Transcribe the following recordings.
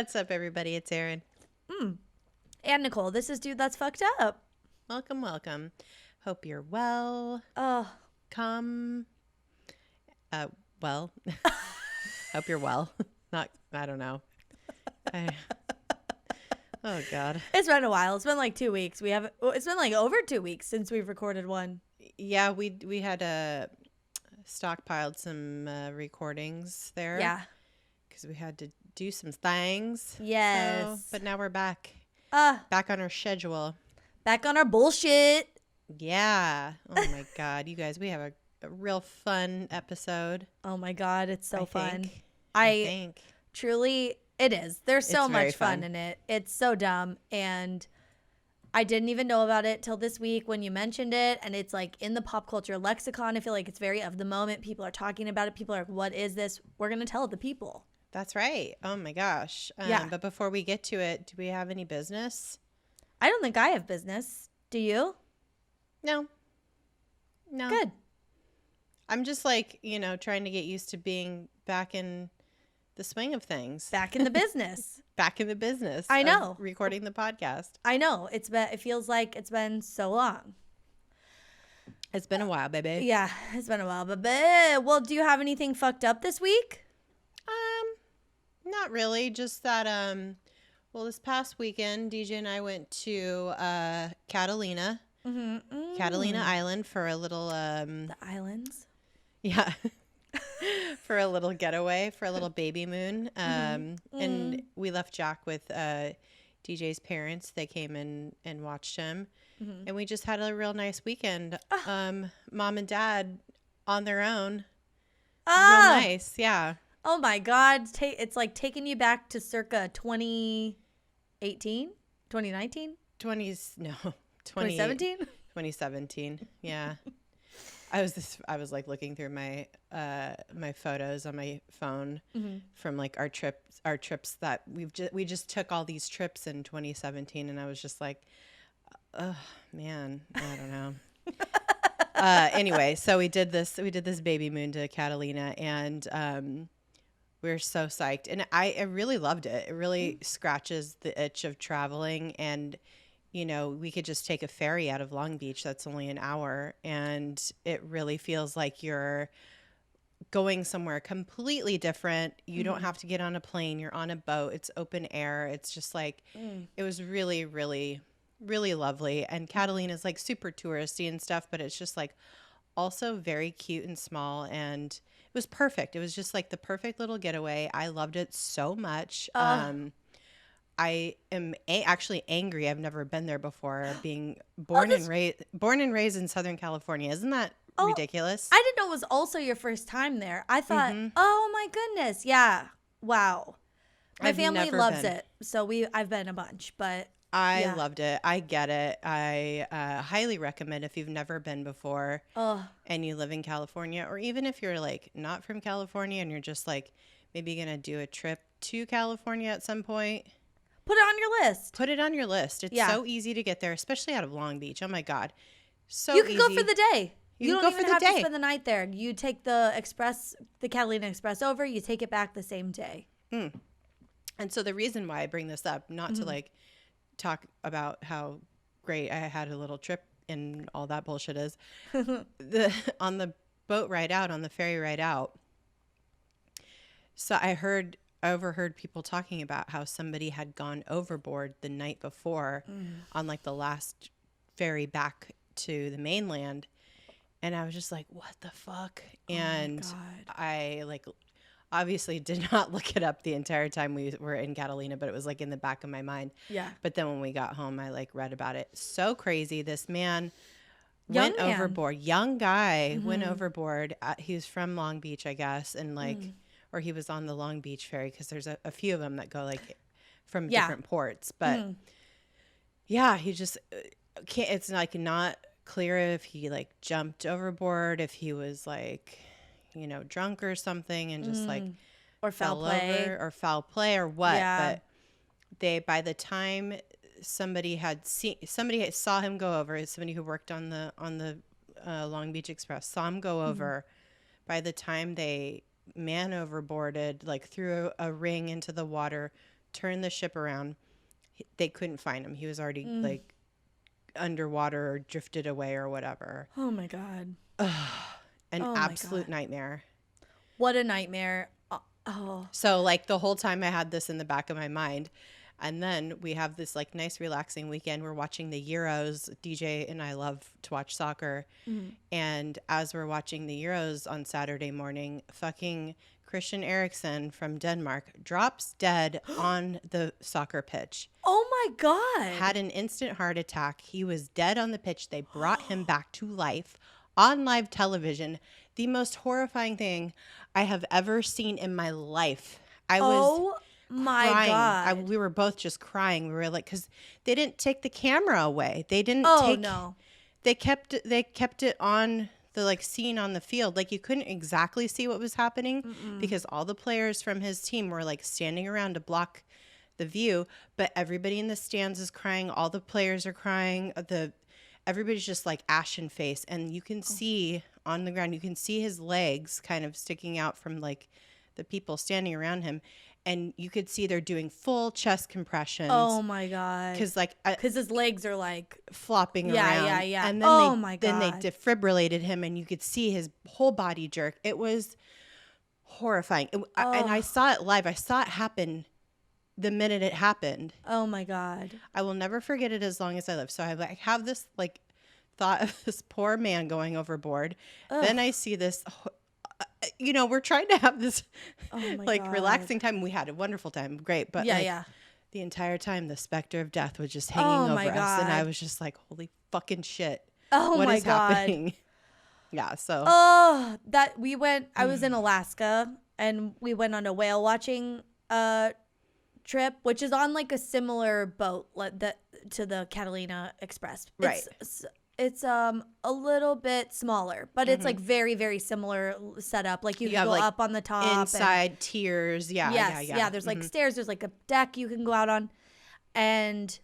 What's up, everybody? It's Erin. And Nicole. This is Dude That's Fucked Up. Welcome, welcome. Hope you're well. Oh, Well. Hope you're well. I don't know. Oh, God. it's been a while. It's been like 2 weeks. It's been like over 2 weeks since we've recorded one. Yeah, we had stockpiled some recordings there. Yeah. Because we had to do some things. Yes. But now we're back. Back on our schedule. Back on our bullshit. Yeah. Oh, my God. You guys, we have a real fun episode. Oh, my God. It's so fun. I think. Truly, it is. There's so It's very much fun fun in it. It's so dumb. And I didn't even know about it till this week when you mentioned it. And it's like in the pop culture lexicon. I feel like it's very of the moment. People are talking about it. People are like, what is this? We're going to tell the people. That's right. Oh, my gosh. Yeah. But before we get to it, do we have any business? I don't think I have business. Do you? No. Good. I'm just like, trying to get used to being back in the swing of things. Back in the business. Back in the business. I know. Recording the podcast. I know. It feels like it's been so long. It's been a while, baby. Yeah, it's been a while. But well, do you have anything fucked up this week? Not really. Just that, this past weekend, DJ and I went to Catalina. Catalina Island for a little... The islands? Yeah. For a little getaway, for a little baby moon. And we left Jack with DJ's parents. They came in and watched him. And we just had a real nice weekend. Mom and Dad on their own. Real nice. Yeah. Oh, my God. It's like taking you back to circa 2018? 2019? 2017? 2017. Yeah. I was like looking through my my photos on my phone from like our trips that we just took all these trips in 2017, and I was just like, oh man, I don't know. Anyway, so we did this baby moon to Catalina, and we're so psyched, and I really loved it. It really scratches the itch of traveling, and we could just take a ferry out of Long Beach. That's only an hour. And it really feels like you're going somewhere completely different. You don't have to get on a plane. You're on a boat. It's open air. It's just like, it was really, really, really lovely. And Catalina's like super touristy and stuff, but it's just like also very cute and small. And it was perfect. It was just like the perfect little getaway. I loved it so much. I am actually angry. I've never been there before, being born and raised in Southern California. Isn't that ridiculous? I didn't know it was also your first time there. I thought, oh my goodness, yeah, wow. My family loves it, so I've been a bunch, but I loved it. I get it. I highly recommend if you've never been before and you live in California, or even if you're like not from California and you're just like maybe gonna do a trip to California at some point. Put it on your list. Put it on your list. It's so easy to get there, especially out of Long Beach. Oh, my God. So you can go for the day. You don't even have to day. spend the night there. You take the Catalina Express over. You take it back the same day. And so the reason why I bring this up, not to like talk about how great I had a little trip and all that bullshit is, on the boat ride out, on the ferry ride out. So I overheard people talking about how somebody had gone overboard the night before on like the last ferry back to the mainland. And I was just like, what the fuck? And I like obviously did not look it up the entire time we were in Catalina, but it was like in the back of my mind. Yeah. But then when we got home, I like read about it. So crazy. This man went overboard. Young guy went overboard. He was from Long Beach, I guess. And like, or he was on the Long Beach ferry, because there's a few of them that go like from different ports. But he just can't. It's like not clear if he like jumped overboard, if he was like, drunk or something, and just like or foul play or what. But by the time somebody saw him go over, somebody who worked on the Long Beach Express saw him go over. By the time they man overboarded, like threw a ring into the water, turned the ship around. They couldn't find him. He was already like underwater or drifted away or whatever. Oh my God. An absolute nightmare. What a nightmare. Oh. So like the whole time I had this in the back of my mind. And then we have this like nice relaxing weekend. We're watching the Euros. DJ and I love to watch soccer. And as we're watching the Euros on Saturday morning, fucking Christian Eriksen from Denmark drops dead on the soccer pitch. Oh my God. Had an instant heart attack. He was dead on the pitch. They brought him back to life on live television. The most horrifying thing I have ever seen in my life. I was my crying. God. We were both just crying. We were like, because they didn't take the camera away. They didn't take. No. They kept it on the like scene on the field. Like you couldn't exactly see what was happening because all the players from his team were like standing around to block the view. But everybody in the stands is crying. All the players are crying. Everybody's just like ashen face, and you can see on the ground. You can see his legs kind of sticking out from like the people standing around him. And you could see they're doing full chest compressions. Oh my God. Because his legs are like flopping around. Yeah. And then my God. Then they defibrillated him, and you could see his whole body jerk. It was horrifying. And I saw it live. I saw it happen the minute it happened. Oh my God. I will never forget it as long as I live. So I have this like thought of this poor man going overboard. Then I see this. We're trying to have this like God. relaxing time. We had a wonderful time. Great. But the entire time, the specter of death was just hanging over us. And I was just like, holy fucking shit. What is happening? Yeah. So. I was in Alaska, and we went on a whale watching trip, which is on like a similar boat to the Catalina Express. Right. It's a little bit smaller, but it's like very, very similar setup. Like you can go like up on the top. Inside tiers. Yeah. Yeah. There's like stairs. There's like a deck you can go out on. And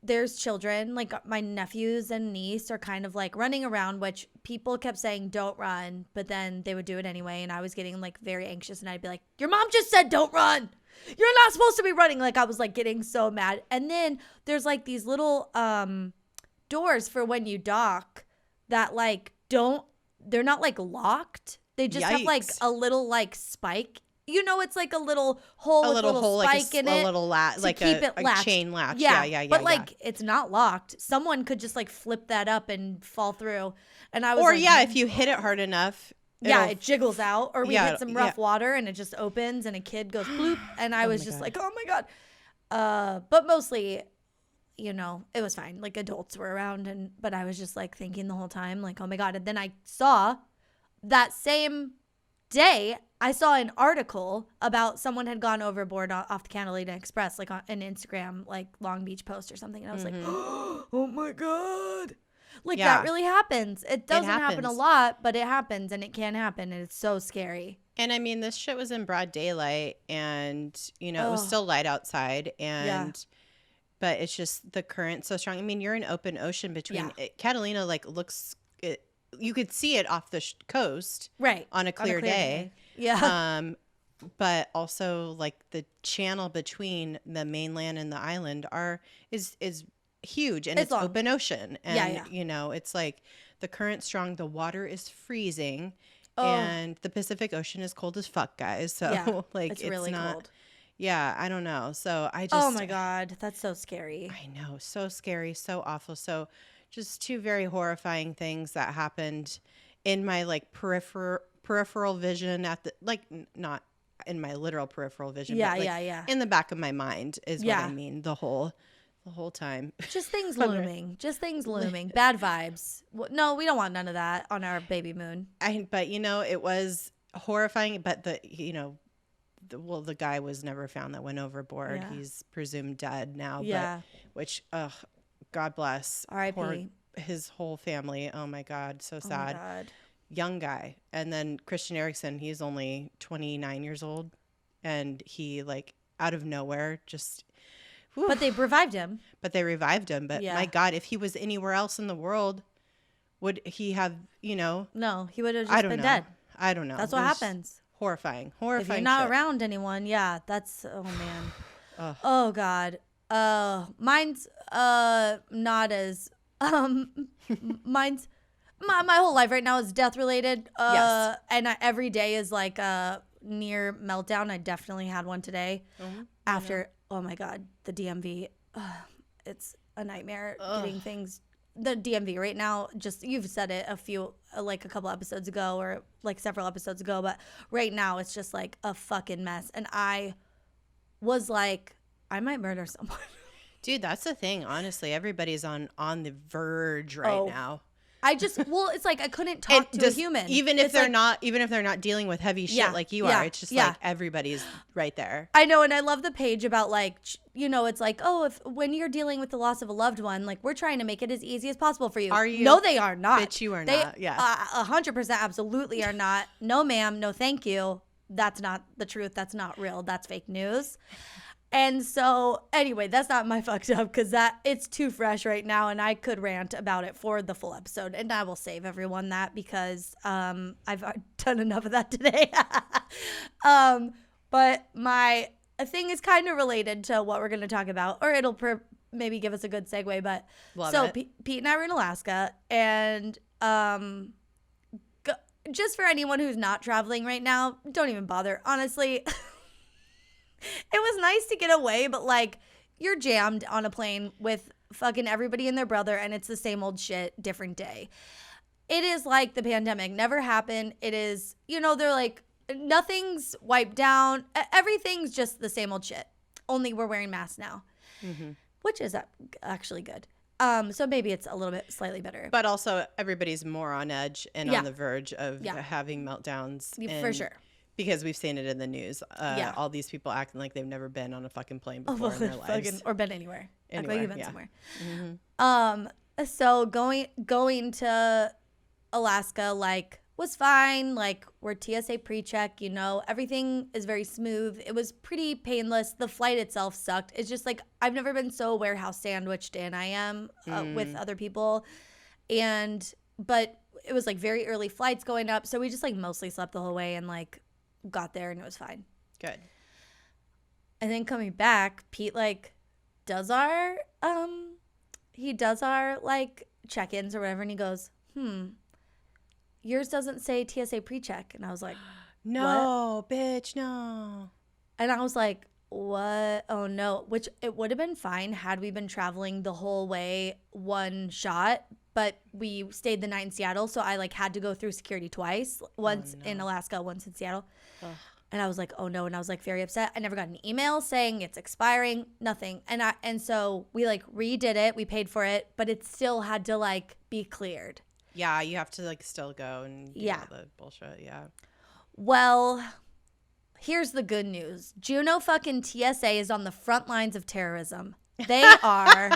there's children, like my nephews and niece are kind of like running around, which people kept saying, don't run. But then they would do it anyway. And I was getting like very anxious, and I'd be like, your mom just said, don't run. You're not supposed to be running. Like I was like getting so mad. And then there's like these little, doors for when you dock that like they're not like locked. They just have like a little like spike. It's like a little hole with a little hole, spike like in it. A little like a chain latch. Yeah. But like it's not locked. Someone could just like flip that up and fall through. And I was if you hit it hard enough. It jiggles out. Or we hit some rough water and it just opens and a kid goes bloop. And I was just like, oh my God. But mostly it was fine. Like adults were around, but I was just like thinking the whole time, like, oh my God. And then I saw that same day, I saw an article about someone had gone overboard off the Catalina Express, like on an Instagram, like Long Beach post or something. And I was like, oh my God. Like that really happens. It doesn't happen a lot, but it happens, and it can happen. And it's so scary. And I mean, this shit was in broad daylight, and, it was still light outside. And but it's just the current so strong. I mean, you're in open ocean between Catalina, like looks, you could see it off the coast, right, on a clear day. Yeah. But also like the channel between the mainland and the island is huge, and it's open ocean, and it's like the current's strong, the water is freezing, and the Pacific Ocean is cold as fuck, guys. So like it's really not cold. Yeah, I don't know. So I just... Oh, my God. That's so scary. I know. So scary. So awful. So just two very horrifying things that happened in my, like, peripheral vision at the... Like, not in my literal peripheral vision. Yeah, but like in the back of my mind is what I mean the whole time. Just things looming. Just things looming. Bad vibes. No, we don't want none of that on our baby moon. But, it was horrifying. But the guy was never found that went overboard. He's presumed dead now. Yeah. God bless. R.I.P. His whole family. Oh my God. So sad. Oh my God. Young guy. And then Christian Eriksen, he's only 29 years old. And he like out of nowhere just... Whew. But they revived him. But my God, if he was anywhere else in the world, would he have, No, he would have just been dead. I don't know. That's what happens. Horrifying. If you're not around anyone, that's, oh man. Ugh. Oh God. Mine's not as mine's my whole life right now is death related. Yes. And every day is like a near meltdown. I definitely had one today. After oh my God, the DMV. It's a nightmare getting things. The DMV right now, just you've said it a couple episodes ago or like several episodes ago, but right now it's just like a fucking mess. And I was like, I might murder someone. Dude, that's the thing. Honestly, everybody's on the verge right now. It's like I couldn't talk to a human. Even if they're not dealing with heavy shit like you are. It's just like everybody's right there. I know, and I love the page about like, it's like, oh, when you're dealing with the loss of a loved one, like we're trying to make it as easy as possible for you. Are you? No, they are not. Bitch, you are not. Yeah. 100% absolutely are not. No, ma'am. No, thank you. That's not the truth. That's not real. That's fake news. And so anyway, that's not my fucked up because it's too fresh right now and I could rant about it for the full episode and I will save everyone that because I've done enough of that today. But my thing is kind of related to what we're going to talk about, or it'll maybe give us a good segue. But Pete and I were in Alaska and just for anyone who's not traveling right now, don't even bother. Honestly, it was nice to get away, but like you're jammed on a plane with fucking everybody and their brother and it's the same old shit, different day. It is like the pandemic never happened. It is, they're like, nothing's wiped down. Everything's just the same old shit. Only we're wearing masks now, which is actually good. So maybe it's a little bit slightly better. But also everybody's more on edge and on the verge of having meltdowns. For sure. Because we've seen it in the news. All these people acting like they've never been on a fucking plane before in their lives. Or been anywhere. Like you've been somewhere. So going to Alaska, like, was fine. Like, we're TSA pre-check, everything is very smooth. It was pretty painless. The flight itself sucked. It's just like, I've never been so warehouse sandwiched in I am with other people. But it was like very early flights going up. So we just like mostly slept the whole way and like got there and it was fine. Good. And then coming back, Pete like does our like check-ins or whatever and he goes, yours doesn't say TSA pre-check. And I was like, no, what? Bitch, no. And I was like, what? Oh no. Which it would have been fine had we been traveling the whole way one shot, but we stayed the night in Seattle, so I like had to go through security twice, once in Alaska, once in Seattle. And I was like, oh no. And I was like very upset. I never got an email saying it's expiring, nothing. And so we like redid it, we paid for it, but it still had to like be cleared. Yeah, you have to like still go and do all the bullshit. Yeah. Well, here's the good news. Juneau fucking TSA is on the front lines of terrorism. They are.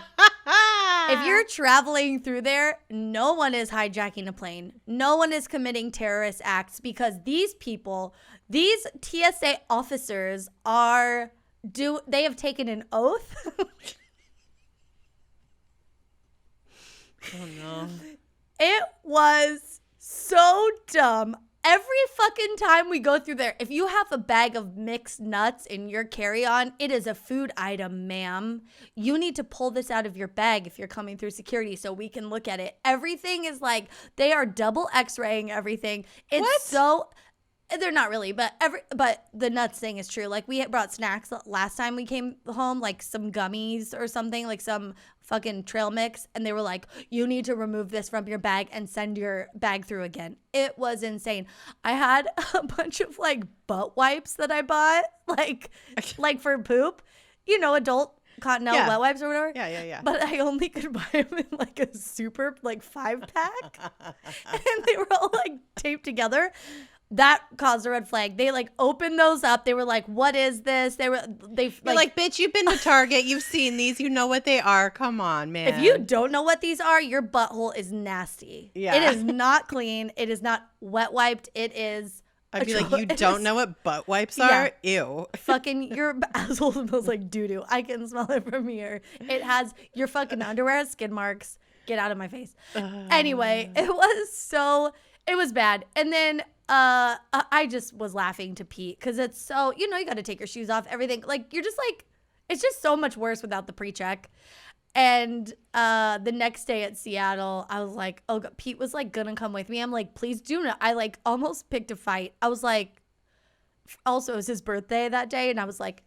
If you're traveling through there, no one is hijacking a plane. No one is committing terrorist acts because these people, these TSA officers they have taken an oath. Oh no. It was so dumb. Every fucking time we go through there, if you have a bag of mixed nuts in your carry-on, it is a food item, ma'am. You need to pull this out of your bag if you're coming through security so we can look at it. Everything is like, they are double x-raying everything. It's so... They're not really, but the nuts thing is true. Like we had brought snacks last time we came home, like some gummies or something, like some fucking trail mix, and they were like, "You need to remove this from your bag and send your bag through again." It was insane. I had a bunch of like butt wipes that I bought, like for poop, adult Cottonelle wet wipes or whatever. Yeah. But I only could buy them in like a super like 5-pack, and they were all like taped together. That caused a red flag. They like opened those up. They were like, "What is this?" You're like, bitch, you've been to Target. You've seen these. You know what they are. Come on, man. If you don't know what these are, your butthole is nasty. Yeah. It is not clean. It is not wet wiped. It is. I'd be like, you don't know what butt wipes are? Ew. Fucking your asshole smells like doo-doo. I can smell it from here. It has your fucking underwear has skid marks. Get out of my face. Anyway, it was bad. And then I just was laughing to Pete because it's so, you got to take your shoes off, everything. Like, you're just like, It's just so much worse without the pre-check. And the next day at Seattle, I was like, oh, God. Pete was like gonna come with me. I'm like, please do not. I like almost picked a fight. I was like, also it was his birthday that day, and I was like,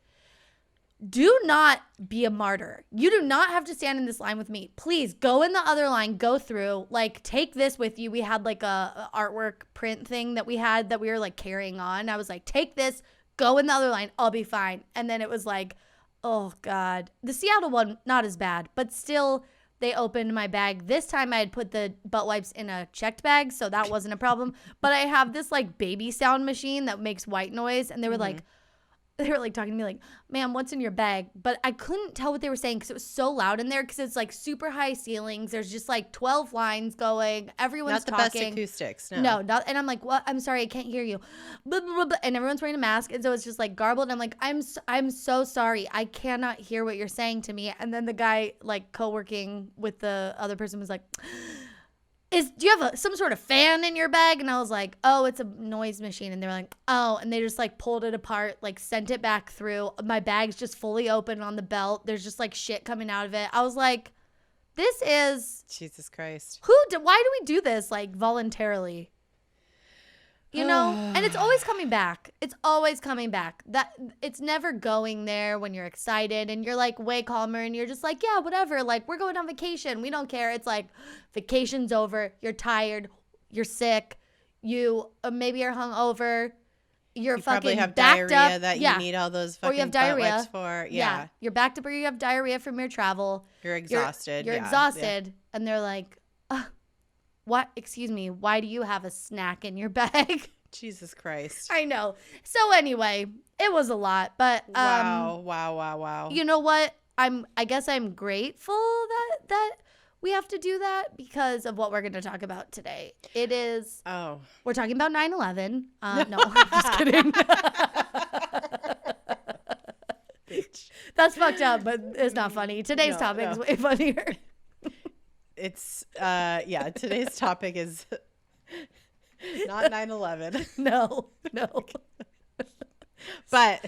do not be a martyr. You do not have to stand in this line with me. Please go in the other line, go through, like take this with you. We had like a artwork print thing that we were like carrying on. I was like, take this, go in the other line, I'll be fine. And then it was like, oh God, the Seattle one, not as bad, but still they opened my bag. This time I had put the butt wipes in a checked bag, so that wasn't a problem. But I have this like baby sound machine that makes white noise, and they were like talking to me like, ma'am, what's in your bag? But I couldn't tell what they were saying because it was so loud in there, because it's like super high ceilings. There's just like 12 lines going. Everyone's talking. Not the best acoustics. No, not. And I'm like, what? I'm sorry, I can't hear you. Blah, blah, blah, and everyone's wearing a mask. And so it's just like garbled. And I'm like, I'm so sorry. I cannot hear what you're saying to me. And then the guy like co-working with the other person was like, do you have some sort of fan in your bag? And I was like, oh, it's a noise machine. And they were like, oh, and they just like pulled it apart, like sent it back through. My bag's just fully open on the belt. There's just like shit coming out of it. I was like, this is Jesus Christ. Why do we do this like voluntarily? You know, and it's always coming back. It's always coming back. That it's never going there when you're excited and you're like way calmer and you're just like, yeah, whatever. Like, we're going on vacation. We don't care. It's like vacation's over. You're tired. You're sick. You maybe are hungover. You probably fucking have backed diarrhea up. that you need all those fucking or you have diarrhea. Butt wipes for. Yeah. You're backed up, or you have diarrhea from your travel. You're exhausted. You're exhausted. Yeah. And they're like, what? Excuse me. Why do you have a snack in your bag? Jesus Christ. I know. So anyway, it was a lot, but wow. You know what? I guess I'm grateful that we have to do that because of what we're going to talk about today. It is we're talking about 9/11. No, I'm just kidding. Bitch. That's fucked up, but it's not funny. Today's topic is way funnier. It's today's topic is not 9/11. No. But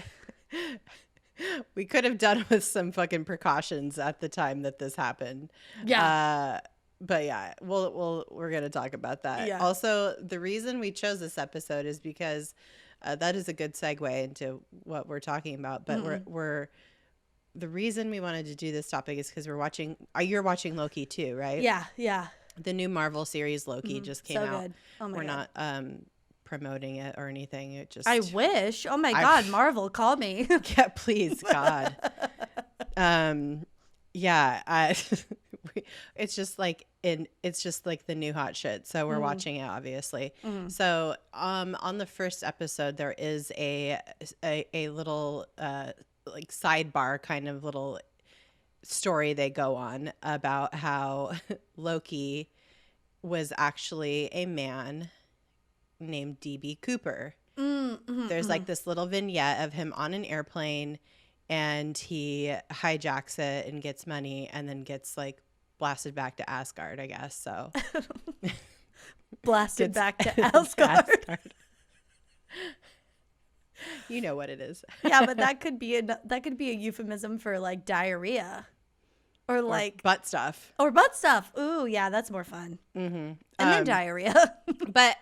we could have done with some fucking precautions at the time that this happened. Yeah. But yeah, we're going to talk about that. Yeah. Also, the reason we chose this episode is because that is a good segue into what we're talking about. But the reason we wanted to do this topic is because you're watching Loki too, right? Yeah. The new Marvel series Loki just came out. Good. Oh my We're God. not promoting it or anything. It just I wish. Oh my God, Marvel, call me. Yeah, please, God. It's just like the new hot shit. So we're watching it, obviously. So on the first episode, there is a little like sidebar kind of little story they go on about how Loki was actually a man named DB Cooper. There's like this little vignette of him on an airplane, and he hijacks it and gets money and then gets like blasted back to Asgard, I guess. So blasted back to Asgard. You know what it is. Yeah, but that could be a euphemism for like diarrhea, or like butt stuff. Ooh, yeah, that's more fun. And then diarrhea. But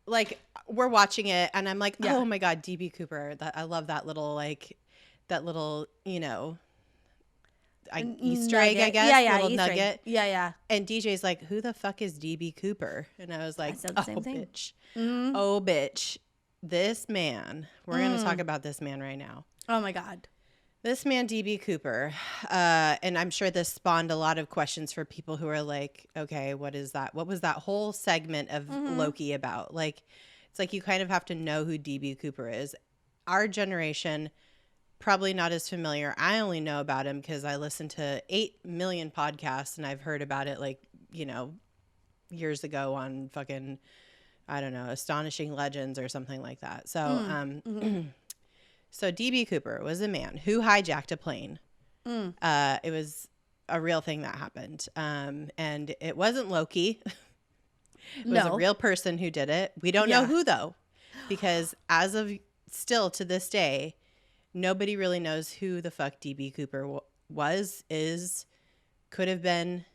like we're watching it, and I'm like, oh my God, DB Cooper. I love that little you know, Easter egg, I guess. Yeah, little Easter nugget. Egg. Yeah. And DJ's like, who the fuck is DB Cooper? And I was like, bitch. Mm-hmm. Oh, bitch. This man, we're going to talk about this man right now. Oh my God. This man, DB Cooper, and I'm sure this spawned a lot of questions for people who are like, okay, what is that? What was that whole segment of Loki about? Like, it's like you kind of have to know who DB Cooper is. Our generation, probably not as familiar. I only know about him because I listened to 8 million podcasts, and I've heard about it like, you know, years ago on fucking, I don't know, Astonishing Legends or something like that. So, so DB Cooper was a man who hijacked a plane. It was a real thing that happened. And it wasn't Loki. It was a real person who did it. We don't know who, though, because as of still to this day, Nobody really knows who the fuck DB Cooper was, is, could have been,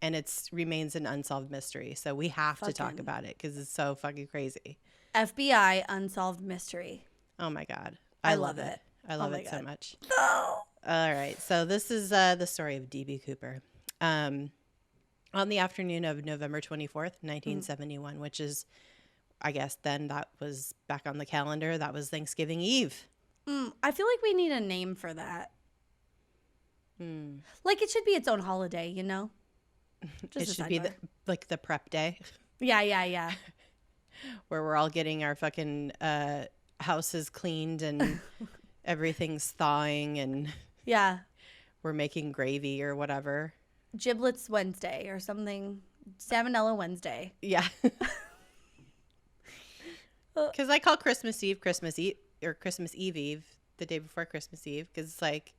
and it remains an unsolved mystery. So we have to talk about it because it's so fucking crazy. FBI unsolved mystery. Oh my God. I love it. I love it so much. No. All right. So this is the story of DB Cooper. On the afternoon of November 24th, 1971, which is, I guess then that was back on the calendar. That was Thanksgiving Eve. I feel like we need a name for that. Like it should be its own holiday, you know? It should be the prep day. Yeah. Where we're all getting our fucking houses cleaned and everything's thawing and we're making gravy or whatever. Giblets Wednesday or something. Salmonella Wednesday. Yeah. Because I call Christmas Eve, or Christmas Eve, the day before Christmas Eve, because it's like,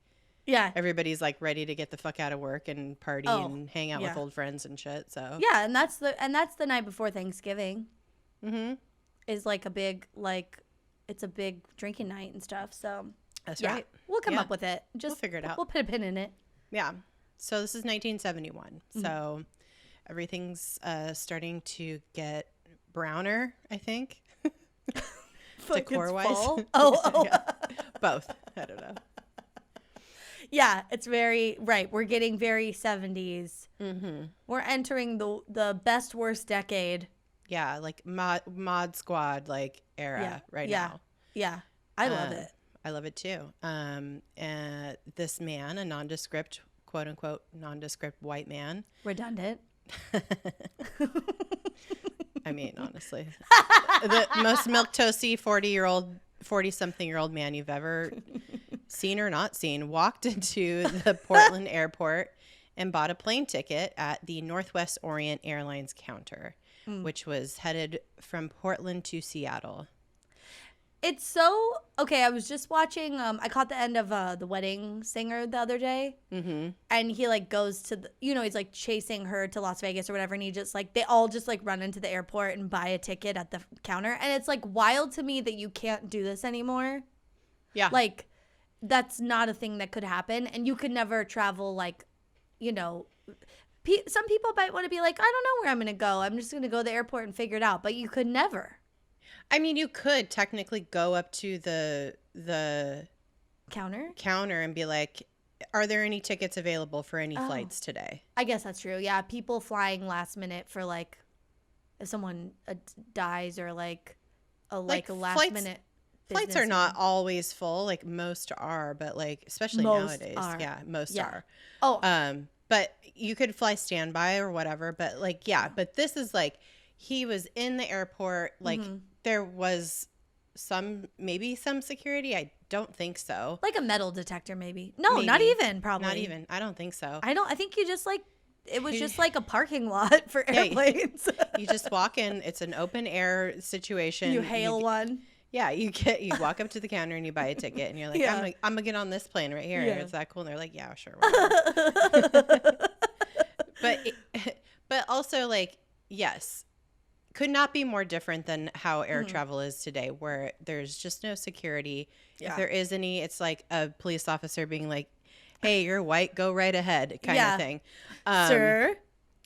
everybody's like ready to get the fuck out of work and party and hang out with old friends and shit. So and that's the night before Thanksgiving. Is like a big it's a big drinking night and stuff. So that's right. We'll come up with it. Just we'll figure it out. We'll put a pin in it. Yeah. So this is 1971. So everything's starting to get browner, I think. Decor-wise. Both. I don't know. Yeah, it's very right. We're getting very 70s. We're entering the best worst decade. Yeah, like mod squad like era now. Yeah, I love it. I love it too. This man, a nondescript, quote unquote, nondescript white man. Redundant. I mean, honestly, the most milquetoasty 40-something-year-old man you've ever seen or not seen walked into the Portland airport and bought a plane ticket at the Northwest Orient Airlines counter, which was headed from Portland to Seattle. It's so okay. I was just watching. I caught the end of The Wedding Singer the other day, and he like goes to he's like chasing her to Las Vegas or whatever, and he just like they all just like run into the airport and buy a ticket at the counter, and it's like wild to me that you can't do this anymore. Yeah, like that's not a thing that could happen, and you could never travel like, some people might want to be like, I don't know where I'm gonna go. I'm just gonna go to the airport and figure it out, but you could never. I mean, you could technically go up to the counter and be like, are there any tickets available for any flights today? I guess that's true. Yeah, people flying last minute for like if someone dies or like a last minute. Flights are not always full. Like most are, but like especially nowadays. Yeah, most are. But you could fly standby or whatever. But like, but this is like he was in the airport like. There was maybe some security. I don't think so. Like a metal detector, maybe. No, maybe. Not even, probably. Not even. I don't think so. I think you just like, it was just like a parking lot for airplanes. You just walk in. It's an open air situation. You hail one. Yeah, you walk up to the counter and you buy a ticket and you're like, I'm gonna get on this plane right here. Is that cool? And they're like, yeah, sure. But also like, yes. Could not be more different than how air travel is today, where there's just no security. If there is any, it's like a police officer being like, hey, you're white, go right ahead kind of thing.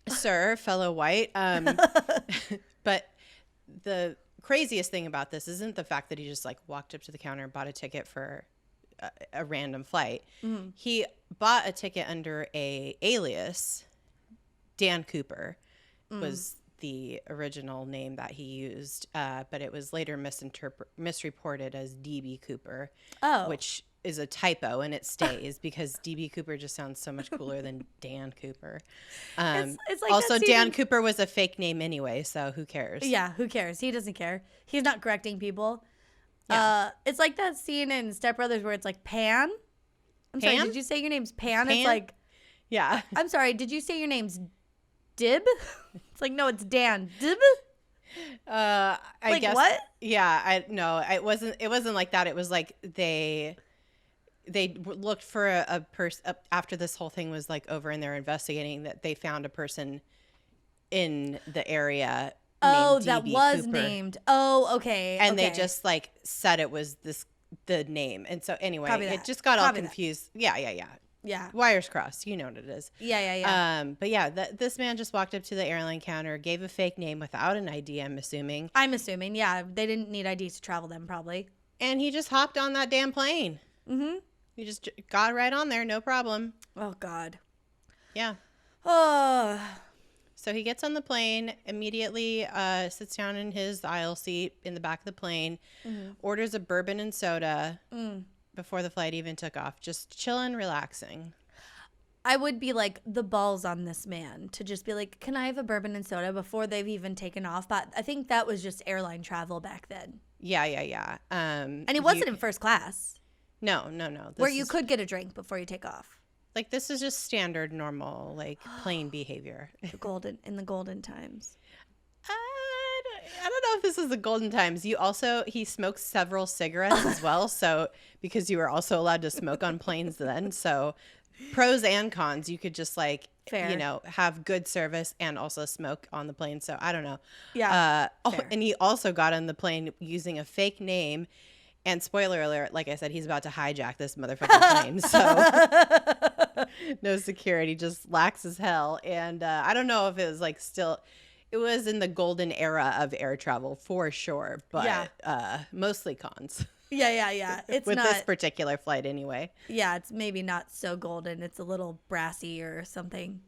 Sir, fellow white. But the craziest thing about this isn't the fact that he just like walked up to the counter and bought a ticket for a random flight. He bought a ticket under a alias. Dan Cooper was the original name that he used, but it was later misreported as DB Cooper, which is a typo, and it stays because DB Cooper just sounds so much cooler than Dan Cooper. It's like also, Dan Cooper was a fake name anyway, so who cares? Yeah, who cares? He doesn't care. He's not correcting people. Yeah. It's like that scene in Step Brothers where it's like Pan. I'm sorry, did you say your name's Pan? It's like, yeah. I'm sorry, did you say your name's Dib? It's like, no, it's Dan. Dib? I like, guess what? Yeah, it wasn't like that. It was like they looked for a person after this whole thing was like over and they're investigating, that they found a person in the area that was named. Oh, okay. And they just like said it was this the name. And so anyway, Copy that. it just got all Copy that. confused. Yeah. Yeah. Wires crossed. You know what it is. Yeah. But yeah, this man just walked up to the airline counter, gave a fake name without an ID, I'm assuming. Yeah. They didn't need IDs to travel them, probably. And he just hopped on that damn plane. Mm-hmm. He just got right on there, no problem. Oh, God. Yeah. Oh. So he gets on the plane, immediately sits down in his aisle seat in the back of the plane, orders a bourbon and soda before the flight even took off. Just chilling, relaxing. I would be like, the balls on this man to just be like, can I have a bourbon and soda before they've even taken off? But I think that was just airline travel back then. Yeah. And it wasn't in first class. No. Where you could get a drink before you take off. Like, this is just standard, normal, like, plane behavior. In the golden times. I don't know if this is the golden times. He smoked several cigarettes as well. So, because you were also allowed to smoke on planes then. So, pros and cons. You could just, like, Fair. have good service and also smoke on the plane. So, I don't know. Yeah. And he also got on the plane using a fake name. And spoiler alert, like I said, he's about to hijack this motherfucking plane. So no security, just lax as hell. And I don't know if it was like it was in the golden era of air travel for sure. But mostly cons. Yeah. It's with not, this particular flight anyway. Yeah, it's maybe not so golden. It's a little brassy or something.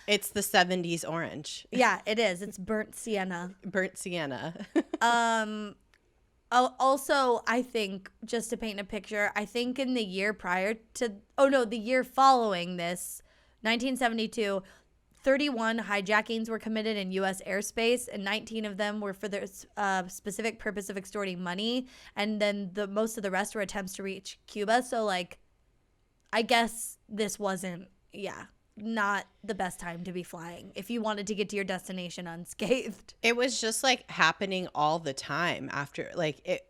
It's the 70s orange. Yeah, it is. It's burnt sienna. Also, I think, just to paint a picture, I think in the year the year following this, 1972, 31 hijackings were committed in U.S. airspace, and 19 of them were for the specific purpose of extorting money, and then most of the rest were attempts to reach Cuba. So, like, I guess this wasn't, not the best time to be flying if you wanted to get to your destination unscathed. It was just like happening all the time after, like, it.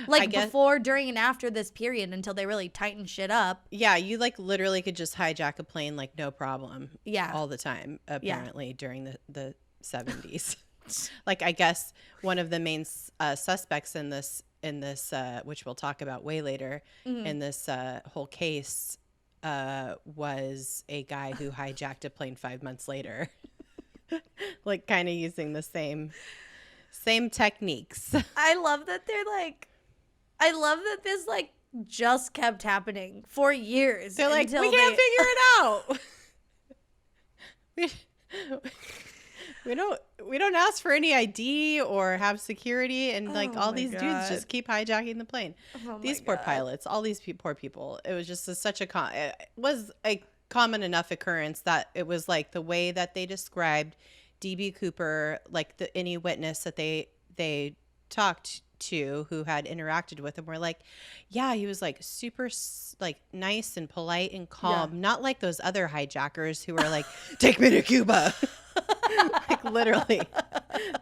Like, before, during, and after this period until they really tightened shit up. Yeah, you like literally could just hijack a plane like no problem. Yeah. All the time, apparently, during the 70s. Like, I guess one of the main suspects in this, which we'll talk about way later, in this whole case, was a guy who hijacked a plane 5 months later. Like, kind of using the same techniques. I love that this like just kept happening for years. They're like, we can't figure it out. we don't ask for any ID or have security, and like all these dudes just keep hijacking the plane. These poor pilots, all these poor people. It was just it was a common enough occurrence that it was like the way that they described DB Cooper, like any witness that they talked to who had interacted with him were like, yeah, he was like super like nice and polite and calm, not like those other hijackers who were like, take me to Cuba. Like, literally,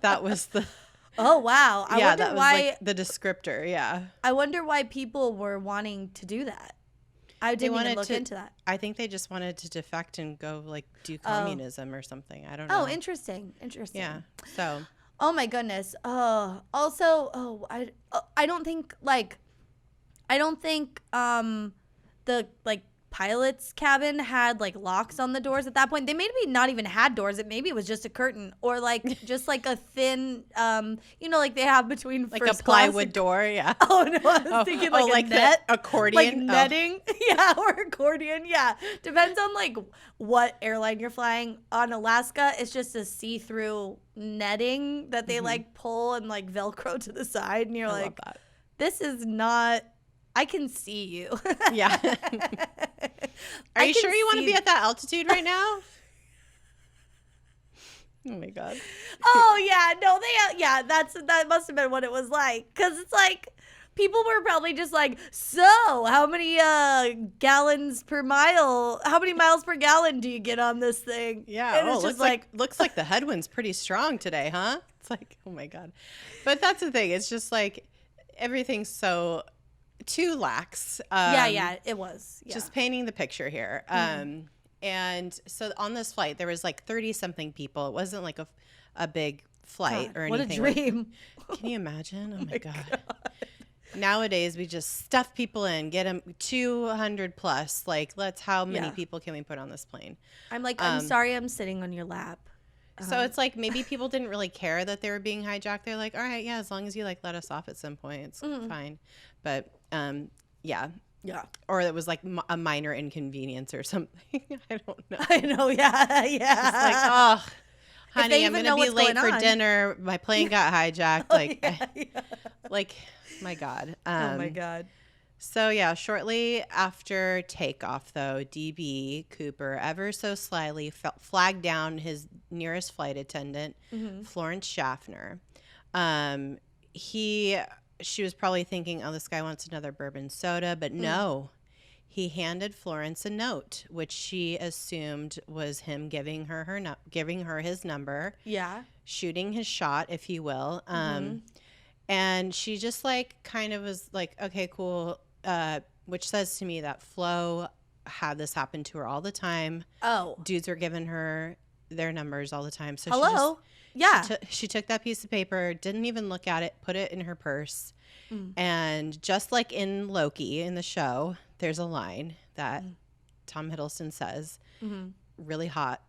that was the. Oh wow! I wonder that was why like the descriptor. Yeah, I wonder why people were wanting to do that. I didn't even look into that. I think they just wanted to defect and go like do communism or something. I don't know. Oh, interesting. Yeah. So. Oh my goodness. Also, I don't think the like pilot's cabin had like locks on the doors at that point. They maybe not even had doors. Maybe it was just a curtain or like just like a thin like they have between like first a plywood door. Yeah. Oh no, I was thinking like a net, accordion, like netting. Yeah, or accordion. Yeah, depends on like what airline you're flying. On Alaska, it's just a see-through netting that they like pull and like Velcro to the side, and you're like, this is not. I can see you. Yeah. Are you sure you want to be at that altitude right now? Oh my God. Oh yeah, no, that must have been what it was like, because it's like people were probably just like, so how many gallons per mile? How many miles per gallon do you get on this thing? Yeah. And it's just like looks like the headwind's pretty strong today, huh? It's like, oh my God. But that's the thing. It's just like everything's so too lax. Yeah, it was. Yeah. Just painting the picture here. And so on this flight, there was like 30 something people. It wasn't like a big flight or anything. What a dream. Can you imagine? Oh my God. Nowadays, we just stuff people in, get them 200 plus. Like, how many people can we put on this plane? I'm like, I'm sorry I'm sitting on your lap. So it's like maybe people didn't really care that they were being hijacked. They're like, all right, yeah, as long as you like let us off at some point, it's fine. But yeah. Yeah. Or it was like a minor inconvenience or something. I don't know. I know. Yeah. Yeah. Just like, oh, honey, I'm going to be late for dinner. My plane got hijacked. Like, my God. Oh my God. So, yeah, shortly after takeoff, though, DB Cooper ever so slyly flagged down his nearest flight attendant, Florence Schaffner. She was probably thinking, oh, this guy wants another bourbon soda. But no, he handed Florence a note, which she assumed was him giving her his number. Yeah. Shooting his shot, if you will. And she just kind of was like, okay, cool. Which says to me that Flo had this happen to her all the time. Oh. Dudes were giving her their numbers all the time. So hello. She took that piece of paper, didn't even look at it, put it in her purse. And just like in Loki in the show, there's a line that Tom Hiddleston says, really hot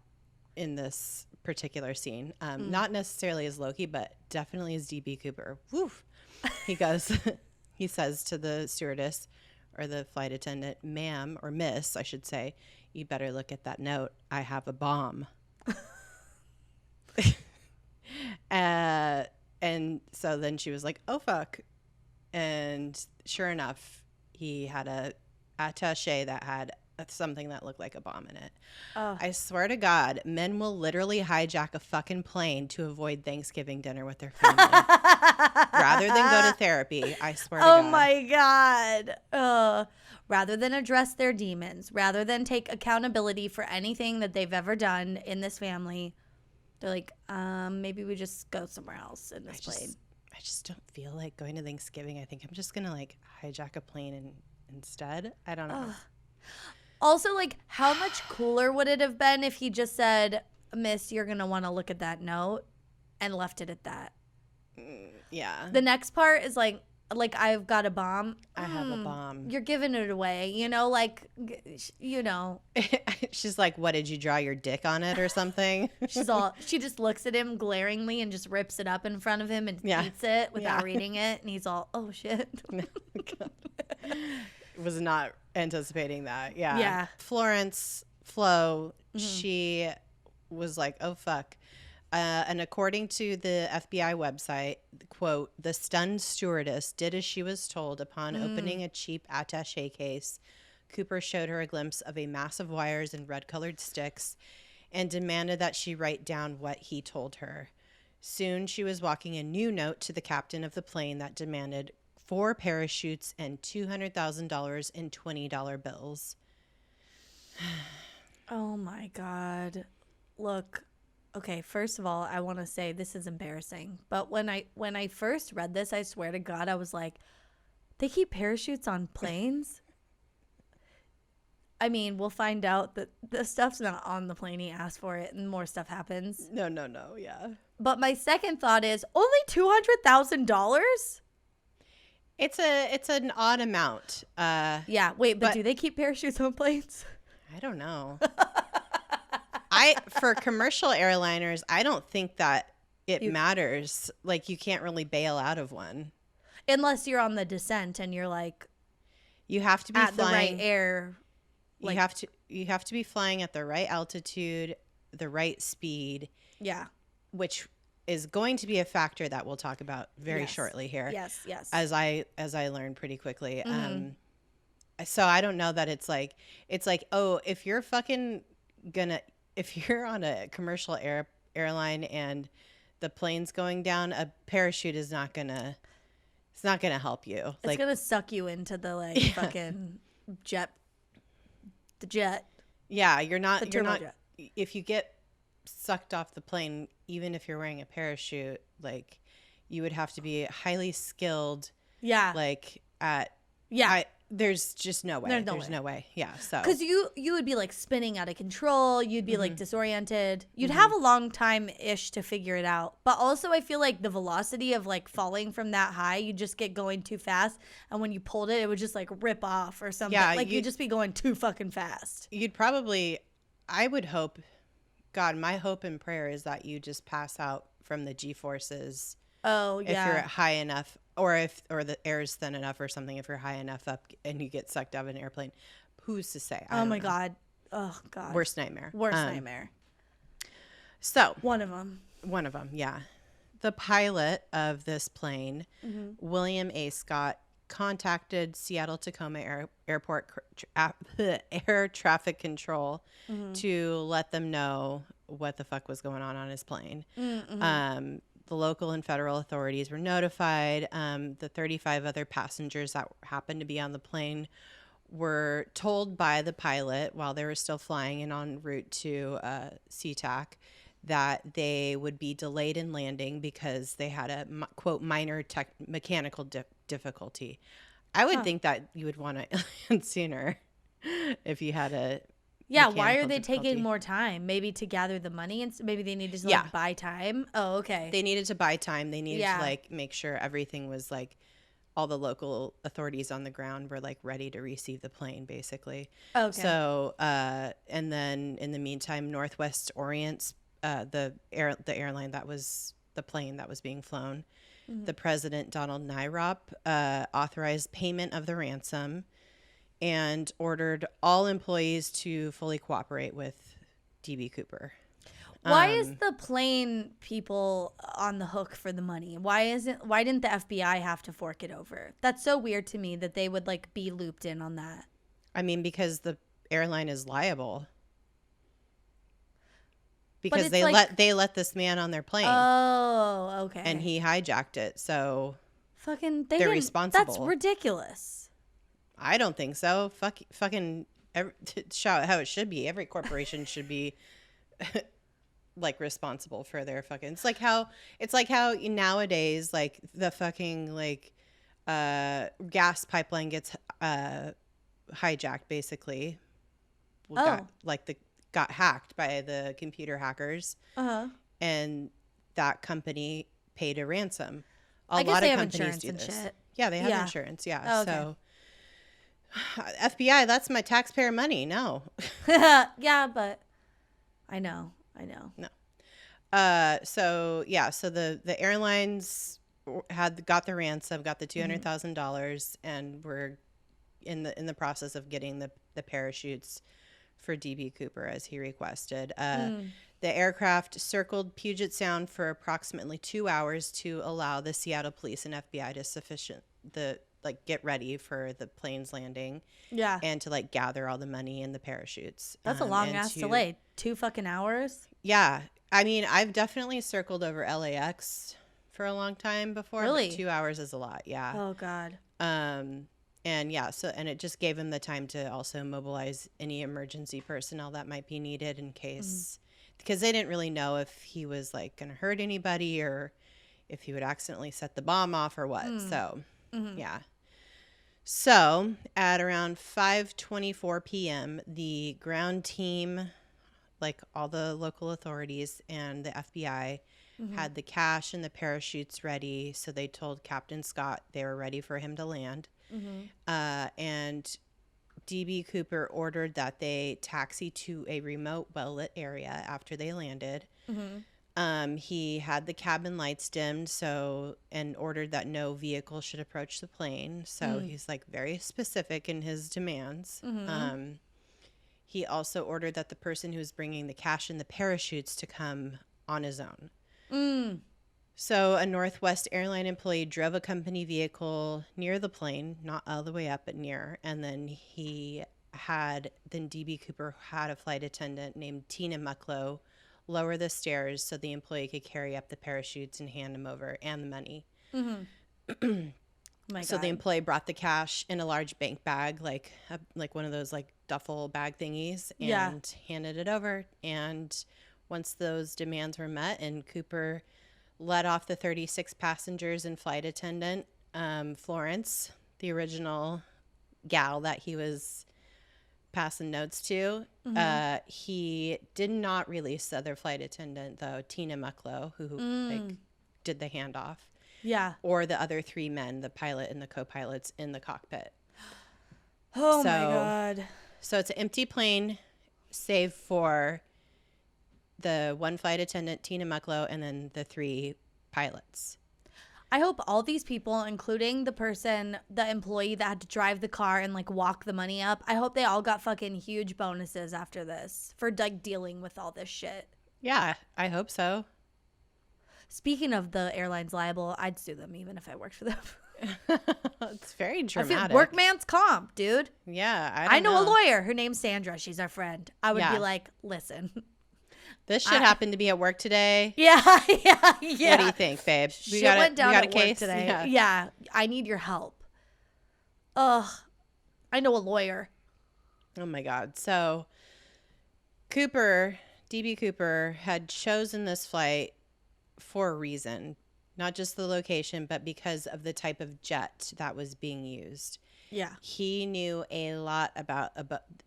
in this particular scene. Not necessarily as Loki, but definitely as DB Cooper. Woof. He goes, he says to the stewardess or the flight attendant, ma'am, or miss, I should say, you better look at that note. I have a bomb. And so then she was like, oh, fuck. And sure enough, he had a attaché that had something that looked like a bomb in it. I swear to God, men will literally hijack a fucking plane to avoid Thanksgiving dinner with their family rather than go to therapy. I swear to God. Oh my God. Rather than address their demons, rather than take accountability for anything that they've ever done in this family, they're like, maybe we just go somewhere else in this plane. I just don't feel like going to Thanksgiving. I think I'm just going to hijack a plane instead. I don't know. Also, how much cooler would it have been if he just said, miss, you're going to want to look at that note, and left it at that? Yeah. The next part is I've got a bomb. I have a bomb. You're giving it away, She's like, what, did you draw your dick on it or something? She just looks at him glaringly and just rips it up in front of him and eats it without reading it. And he's all, oh, shit. Was not anticipating that. Yeah. Yeah. Flo, she was like, oh, fuck. And according to the FBI website, quote, the stunned stewardess did as she was told upon opening a cheap attaché case. Cooper showed her a glimpse of a mass of wires and red-colored sticks and demanded that she write down what he told her. Soon she was walking a new note to the captain of the plane that demanded 4 parachutes and $200,000 in $20 bills. Oh, my God. Look. Okay, first of all, I want to say this is embarrassing. But when I first read this, I swear to God, I was like, they keep parachutes on planes? I mean, we'll find out that the stuff's not on the plane. He asked for it and more stuff happens. No, yeah. But my second thought is only $200,000? It's an odd amount. Yeah, wait, but do they keep parachutes on planes? I don't know. For commercial airliners, I don't think that it matters. You can't really bail out of one. Unless you're on the descent and you're you have to be at flying, the right air. You have to be flying at the right altitude, the right speed. Yeah. Which is going to be a factor that we'll talk about very shortly here. Yes. As I learned pretty quickly. So I don't know that it's like, oh, if you're on a commercial airline and the plane's going down, a parachute is not gonna help you. It's gonna suck you into the fucking jet. The jet. Yeah, you're not. Jet. If you get sucked off the plane, even if you're wearing a parachute, you would have to be highly skilled. Yeah. There's just no way. There's no way. Yeah. So because you would be like spinning out of control. You'd be like disoriented. You'd have a long time ish to figure it out. But also, I feel like the velocity of like falling from that high, you just get going too fast. And when you pulled it, it would just like rip off or something. Yeah, like you'd just be going too fucking fast. You'd probably, I would hope, God, my hope and prayer is that you just pass out from the G-forces. Oh, yeah. If you're high enough, or the air's thin enough or something, if you're high enough up and you get sucked out of an airplane, who's to say? Oh my God. Oh God. Worst nightmare. Worst nightmare. So. One of them, yeah. The pilot of this plane, William A. Scott, contacted Seattle Tacoma Airport Air Traffic Control to let them know what the fuck was going on his plane. The local and federal authorities were notified. The 35 other passengers that happened to be on the plane were told by the pilot while they were still flying and en route to SeaTac that they would be delayed in landing because they had a, quote, minor mechanical difficulty. I would think that you would want to land sooner if you had a why are they taking more time? Maybe to gather the money, and maybe they needed to like buy time. Oh, okay. They needed to buy time. They needed to like make sure everything was like all the local authorities on the ground were like ready to receive the plane, basically. Okay. So, and then in the meantime, Northwest Orient's the airline that was the plane that was being flown, the president Donald Nyrop authorized payment of the ransom and ordered all employees to fully cooperate with DB Cooper. Why is the plane people on the hook for the money? Why didn't the FBI have to fork it over? That's so weird to me that they would like be looped in on that. I mean, because the airline is liable. Because they let this man on their plane. Oh, okay. And he hijacked it. So they're responsible. That's ridiculous. I don't think so. Fucking how it should be. Every corporation should be like responsible for their fucking. It's like how nowadays like the fucking like gas pipeline gets hijacked basically. Got hacked by the computer hackers. And that company paid a ransom. A lot of companies do this. Shit. Yeah, they have insurance. Yeah. Oh, okay. So FBI, that's my taxpayer money. No. Yeah, but I know. No. So the airlines got the ransom, got the $200,000, and were in the process of getting the parachutes for DB Cooper as he requested. The aircraft circled Puget Sound for approximately 2 hours to allow the Seattle police and FBI to get ready for the plane's landing. Yeah. And to like gather all the money and the parachutes. That's a long ass delay. 2 fucking hours? Yeah. I mean, I've definitely circled over LAX for a long time before. Really? But 2 hours is a lot. Yeah. Oh God. And it just gave him the time to also mobilize any emergency personnel that might be needed in case, because they didn't really know if he was like going to hurt anybody or if he would accidentally set the bomb off or what. So, yeah. So at around 5:24 p.m., the ground team, like all the local authorities and the FBI, had the cash and the parachutes ready. So they told Captain Scott they were ready for him to land. And DB Cooper ordered that they taxi to a remote, well-lit area after they landed. He had the cabin lights dimmed, and ordered that no vehicle should approach the plane. So he's like very specific in his demands. He also ordered that the person who was bringing the cash and the parachutes to come on his own. So a Northwest airline employee drove a company vehicle near the plane, not all the way up, but near. And then DB Cooper had a flight attendant named Tina Mucklow lower the stairs so the employee could carry up the parachutes and hand them over and the money. So the employee brought the cash in a large bank bag, like one of those like duffel bag thingies, and handed it over. And once those demands were met and Cooper let off the 36 passengers and flight attendant, Florence, the original gal that he was passing notes to. He did not release the other flight attendant, though, Tina Mucklow, who like did the handoff. Yeah. Or the other 3 men, the pilot and the co-pilots in the cockpit. Oh, my God. So it's an empty plane, save for the 1 flight attendant, Tina Mucklow, and then the 3 pilots. I hope all these people, including the employee that had to drive the car and like walk the money up, I hope they all got fucking huge bonuses after this for like dealing with all this shit. Yeah, I hope so. Speaking of the airlines liable, I'd sue them even if I worked for them. It's very dramatic. Workman's comp, dude. Yeah, I know a lawyer. Her name's Sandra. She's our friend. I would be like, listen. This shit happened to be at work today. Yeah. What do you think, babe? We went down at work today. Yeah. I need your help. Ugh. I know a lawyer. Oh, my God. So DB Cooper, had chosen this flight for a reason. Not just the location, but because of the type of jet that was being used. Yeah. He knew a lot about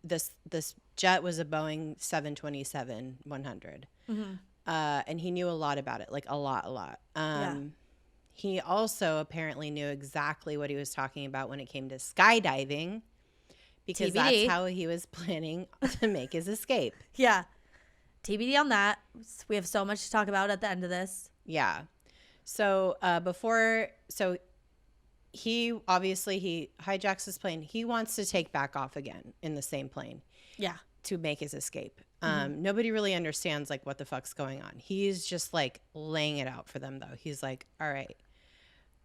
this. This jet was a Boeing 727-100. And he knew a lot about it, like a lot. He also apparently knew exactly what he was talking about when it came to skydiving, because TBD. that's how he was planning to make his escape. Yeah. TBD on that. We have so much to talk about at the end of this. Yeah. So he hijacks his plane. He wants to take back off again in the same plane. Yeah. To make his escape. Nobody really understands like what the fuck's going on. He's just like laying it out for them though. He's like, all right,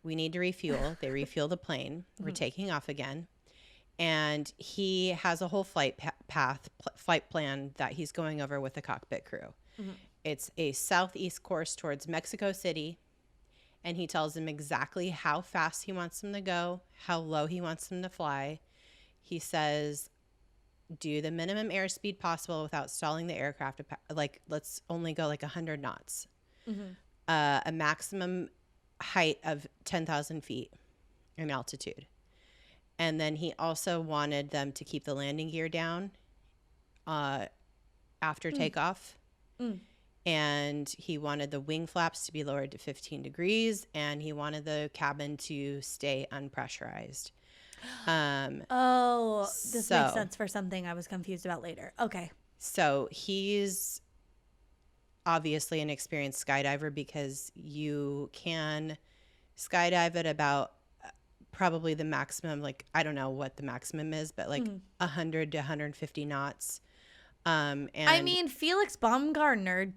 we need to refuel. They refuel the plane. We're taking off again. And he has a whole flight plan that he's going over with the cockpit crew. It's a southeast course towards Mexico City. And he tells them exactly how fast he wants them to go, how low he wants them to fly. He says, do the minimum airspeed possible without stalling the aircraft. Like, let's only go like 100 knots. A maximum height of 10,000 feet in altitude. And then he also wanted them to keep the landing gear down after takeoff. And he wanted the wing flaps to be lowered to 15 degrees. And he wanted the cabin to stay unpressurized. This makes sense for something I was confused about later. Okay. So he's obviously an experienced skydiver, because you can skydive at about probably the maximum, like, I don't know what the maximum is, but like 100 to 150 knots. And I mean, Felix Baumgartner,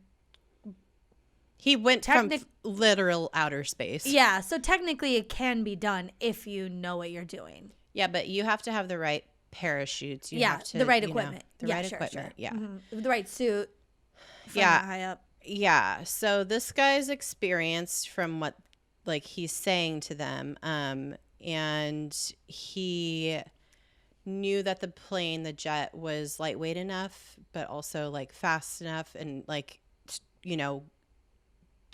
he went from literal outer space. Yeah, so technically it can be done if you know what you're doing. Yeah, but you have to have the right parachutes. You have to, the right equipment. The right equipment. Yeah. The right suit. Yeah. High up. Yeah. So this guy's experienced from what like he's saying to them. And he knew that the jet was lightweight enough, but also like fast enough and like,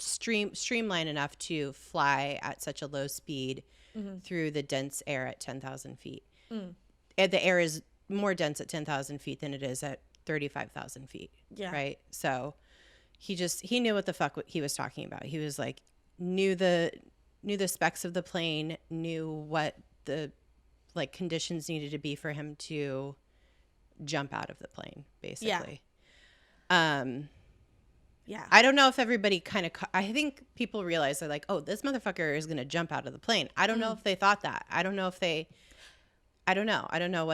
streamline enough to fly at such a low speed through the dense air at 10,000 feet. And the air is more dense at 10,000 feet than it is at 35,000 feet. Yeah. Right. So he knew what the fuck he was talking about. He was like, knew the specs of the plane, knew what the like conditions needed to be for him to jump out of the plane, basically. Yeah. I don't know if everybody I think people realize they're like, oh, this motherfucker is going to jump out of the plane. I don't know if they thought that. I don't know what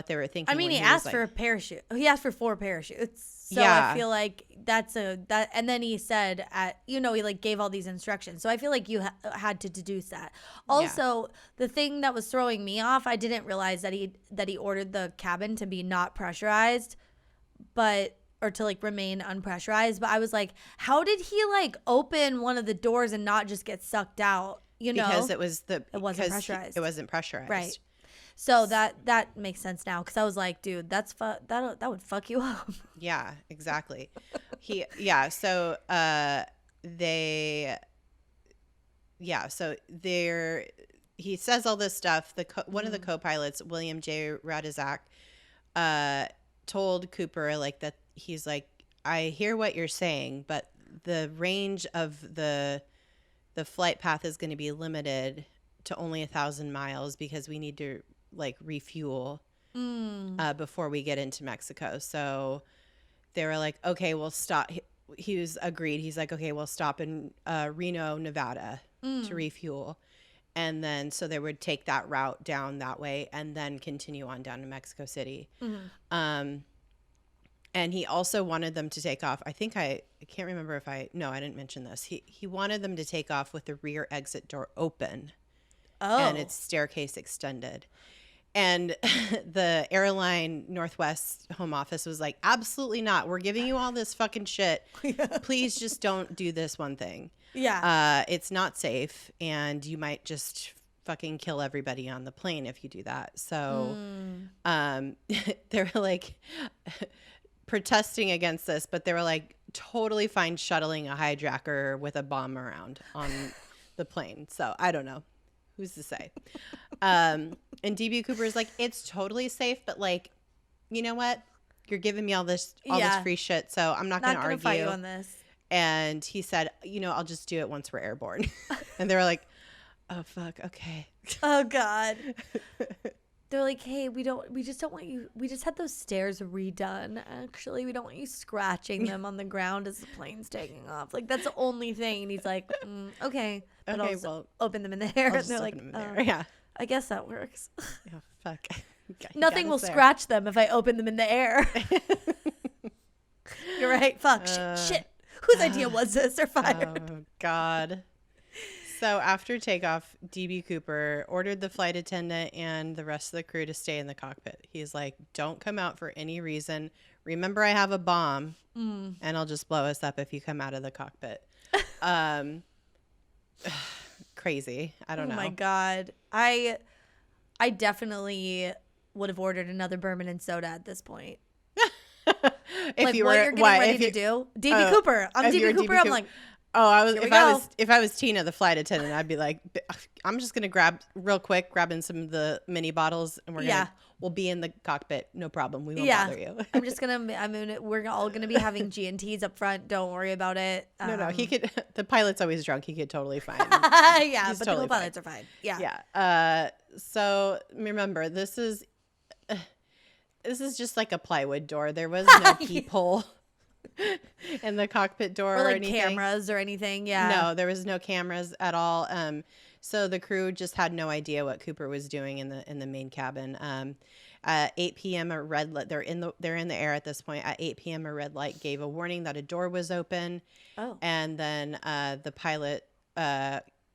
they were thinking. I mean, he asked for a parachute. He asked for 4 parachutes. So yeah. I feel like and then he said he like gave all these instructions. So I feel like you had to deduce that. Also, the thing that was throwing me off, I didn't realize that he ordered the cabin to be not pressurized, or to like remain unpressurized. But I was like, how did he like open one of the doors and not just get sucked out? Because it wasn't pressurized. It wasn't pressurized. Right. So that makes sense now, because I was like, dude, that would fuck you up. Yeah, exactly. So he says all this stuff. One of the co-pilots, William J. Radizak, told Cooper like that. He's like, I hear what you're saying, but the range of the flight path is going to be limited to only 1,000 miles because we need to like refuel before we get into Mexico. So they were like, okay, we'll stop. He was agreed. He's like, okay, we'll stop in Reno, Nevada to refuel. And then so they would take that route down that way and then continue on down to Mexico City. And he also wanted them to take off. I think I can't remember if I didn't mention this. He wanted them to take off with the rear exit door open and its staircase extended. And the airline Northwest home office was like, absolutely not. We're giving you all this fucking shit. Please just don't do this one thing. Yeah. It's not safe, and you might just fucking kill everybody on the plane if you do that. So they were like protesting against this, but they were like totally fine shuttling a hijacker with a bomb around on the plane. So I don't know. Who's to say? And DB Cooper is like, it's totally safe, but like, you know what? You're giving me all this free shit, so I'm not going to argue. Fight you on this. And he said, I'll just do it once we're airborne. And they were like, oh fuck, okay. Oh God. They're like, hey, we just don't want you. We just had those stairs redone. Actually, we don't want you scratching them on the ground as the plane's taking off. Like that's the only thing. And he's like, okay, but I'll open them in the air. And they're like, yeah, I guess that works. Yeah, fuck. Nothing will scratch them if I open them in the air. You're right. Fuck. Shit. Whose idea was this? They're fired. Oh God. So after takeoff, DB Cooper ordered the flight attendant and the rest of the crew to stay in the cockpit. He's like, don't come out for any reason. Remember, I have a bomb, and I'll just blow us up if you come out of the cockpit. Crazy. I don't know. Oh, my God. I definitely would have ordered another bourbon and soda at this point. If like you what were, you're getting ready to do. DB Cooper. I'm DB Cooper. I'm like, if I was Tina, the flight attendant, I'd be like, I'm just gonna grab in some of the mini bottles, and we'll be in the cockpit, no problem. We won't bother you. we're all gonna be having G&Ts up front. Don't worry about it. No, he could. The pilot's always drunk. He could totally fine. Yeah, He's but totally the pilots are fine. Yeah. Yeah. So remember, this is just like a plywood door. There was no peephole in the cockpit door or anything. Cameras or anything. Yeah. No, there was no cameras at all. So the crew just had no idea what Cooper was doing in the main cabin. At 8 p.m. a red light. They're in the air at this point. At 8 p.m. a red light gave a warning that a door was open. Oh. And then the pilot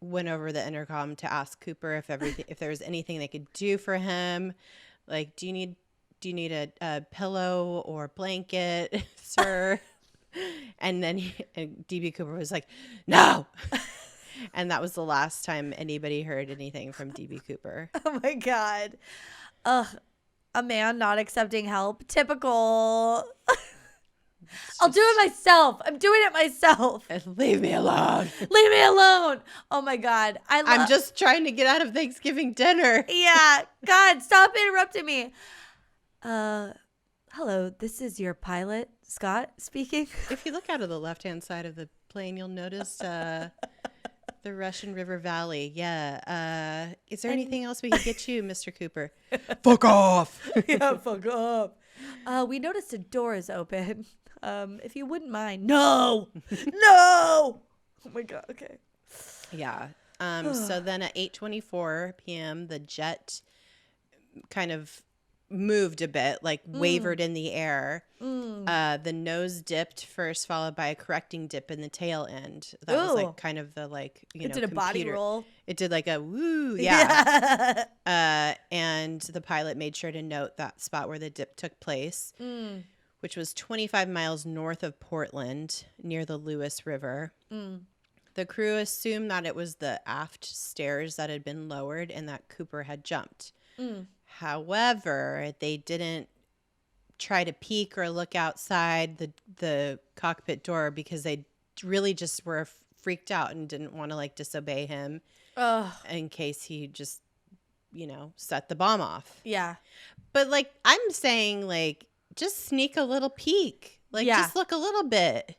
went over the intercom to ask Cooper if there was anything they could do for him. Like, do you need a pillow or blanket, sir? And then DB Cooper was like, no. And that was the last time anybody heard anything from DB Cooper. Oh my God. Ugh. A man not accepting help. Typical. I'll do it myself. I'm doing it myself. And leave me alone. Leave me alone. Oh my God. I'm just trying to get out of Thanksgiving dinner. Yeah. God, stop interrupting me. Hello, this is your pilot, Scott, speaking. If you look out of the left-hand side of the plane, you'll notice the Russian River Valley. Yeah. Is there anything else we can get you, Mr. Cooper? Fuck off. Yeah, fuck off. We noticed a door is open. If you wouldn't mind. No. No. Oh my God. Okay. Yeah. So then at 8:24 p.m., the jet kind of moved a bit, like wavered in the air. The nose dipped first, followed by a correcting dip in the tail end. That was like kind of the it did a body roll. It did like a woo, yeah. And the pilot made sure to note that spot where the dip took place, which was 25 miles north of Portland, near the Lewis River. The crew assumed that it was the aft stairs that had been lowered and that Cooper had jumped. However, they didn't try to peek or look outside the cockpit door because they really just were freaked out and didn't want to disobey him. in case he just, set the bomb off. Yeah. But like, I'm saying, like, just sneak a little peek. Like, just look a little bit.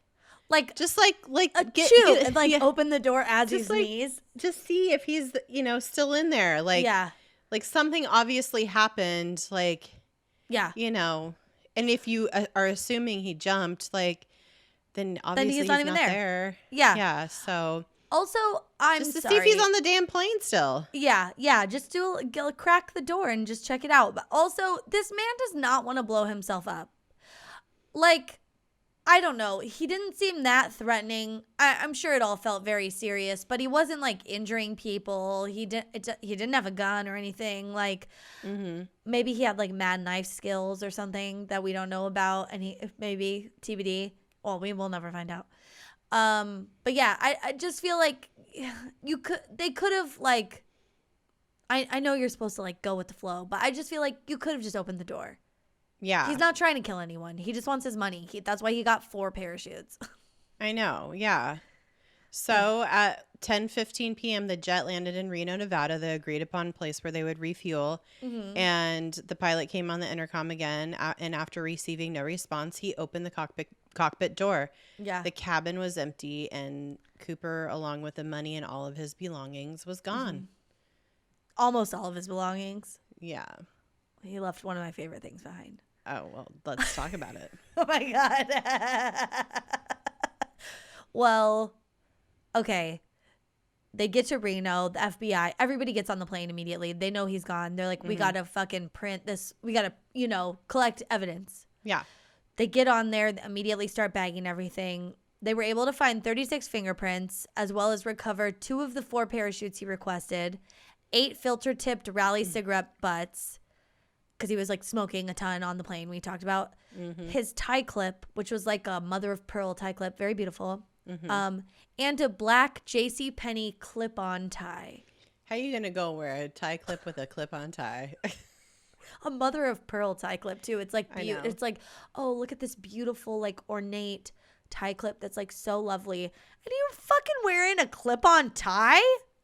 Like, just like and like open the door as he sneezes. Just see if he's, still in there. Like, like something obviously happened. Like, and if you are assuming he jumped, like, then obviously he's not even there. Yeah. Yeah. So also, I'm just to sorry. see if he's on the damn plane still. Yeah. Yeah. Just crack the door and just check it out. But also, this man does not want to blow himself up. Like, I don't know. He didn't seem that threatening. I'm sure it all felt very serious, but he wasn't like injuring people. He didn't have a gun or anything. Like, maybe he had like mad knife skills or something that we don't know about, and maybe TBD. Well, we will never find out. But yeah, I just feel like they could have like. I know you're supposed to like go with the flow, but I just feel like you could have just opened the door. Yeah. He's not trying to kill anyone. He just wants his money. That's why he got 4 parachutes. I know. Yeah. So at 10:15 p.m., the jet landed in Reno, Nevada, the agreed upon place where they would refuel. And the pilot came on the intercom again. And after receiving no response, he opened the cockpit door. Yeah. The cabin was empty, and Cooper, along with the money and all of his belongings, was gone. Almost all of his belongings. Yeah. He left one of my favorite things behind. Oh, well, let's talk about it. Oh, my God. Well, okay. They get to Reno, the FBI. Everybody gets on the plane immediately. They know he's gone. They're like, we got to fucking print this. We got to, collect evidence. Yeah. They get on there, immediately start bagging everything. They were able to find 36 fingerprints, as well as recover 2 of the 4 parachutes he requested, 8 filter-tipped Raleigh cigarette butts, because he was like smoking a ton on the plane we talked about. His tie clip, which was like a mother of pearl tie clip, very beautiful. And a black JCPenney clip-on tie. How are you gonna go wear a tie clip with a clip-on tie? A mother of pearl tie clip too. It's like it's like, oh, look at this beautiful like ornate tie clip that's like so lovely. And you're fucking wearing a clip-on tie?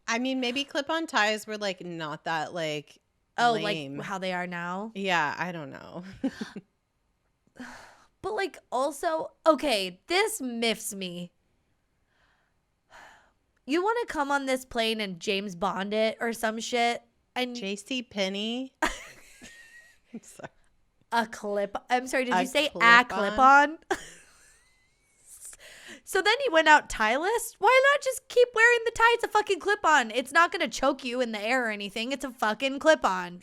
I mean, maybe clip-on ties were like not that like lame. Like how they are now. Yeah, I don't know. But like also, okay, this miffs me. You want to come on this plane and James Bond it or some shit? And JCPenney. I'm sorry. I'm sorry, did you say a clip-on? So then he went out tieless? Why not just keep wearing the tie? It's a fucking clip-on. It's not going to choke you in the air or anything. It's a fucking clip-on.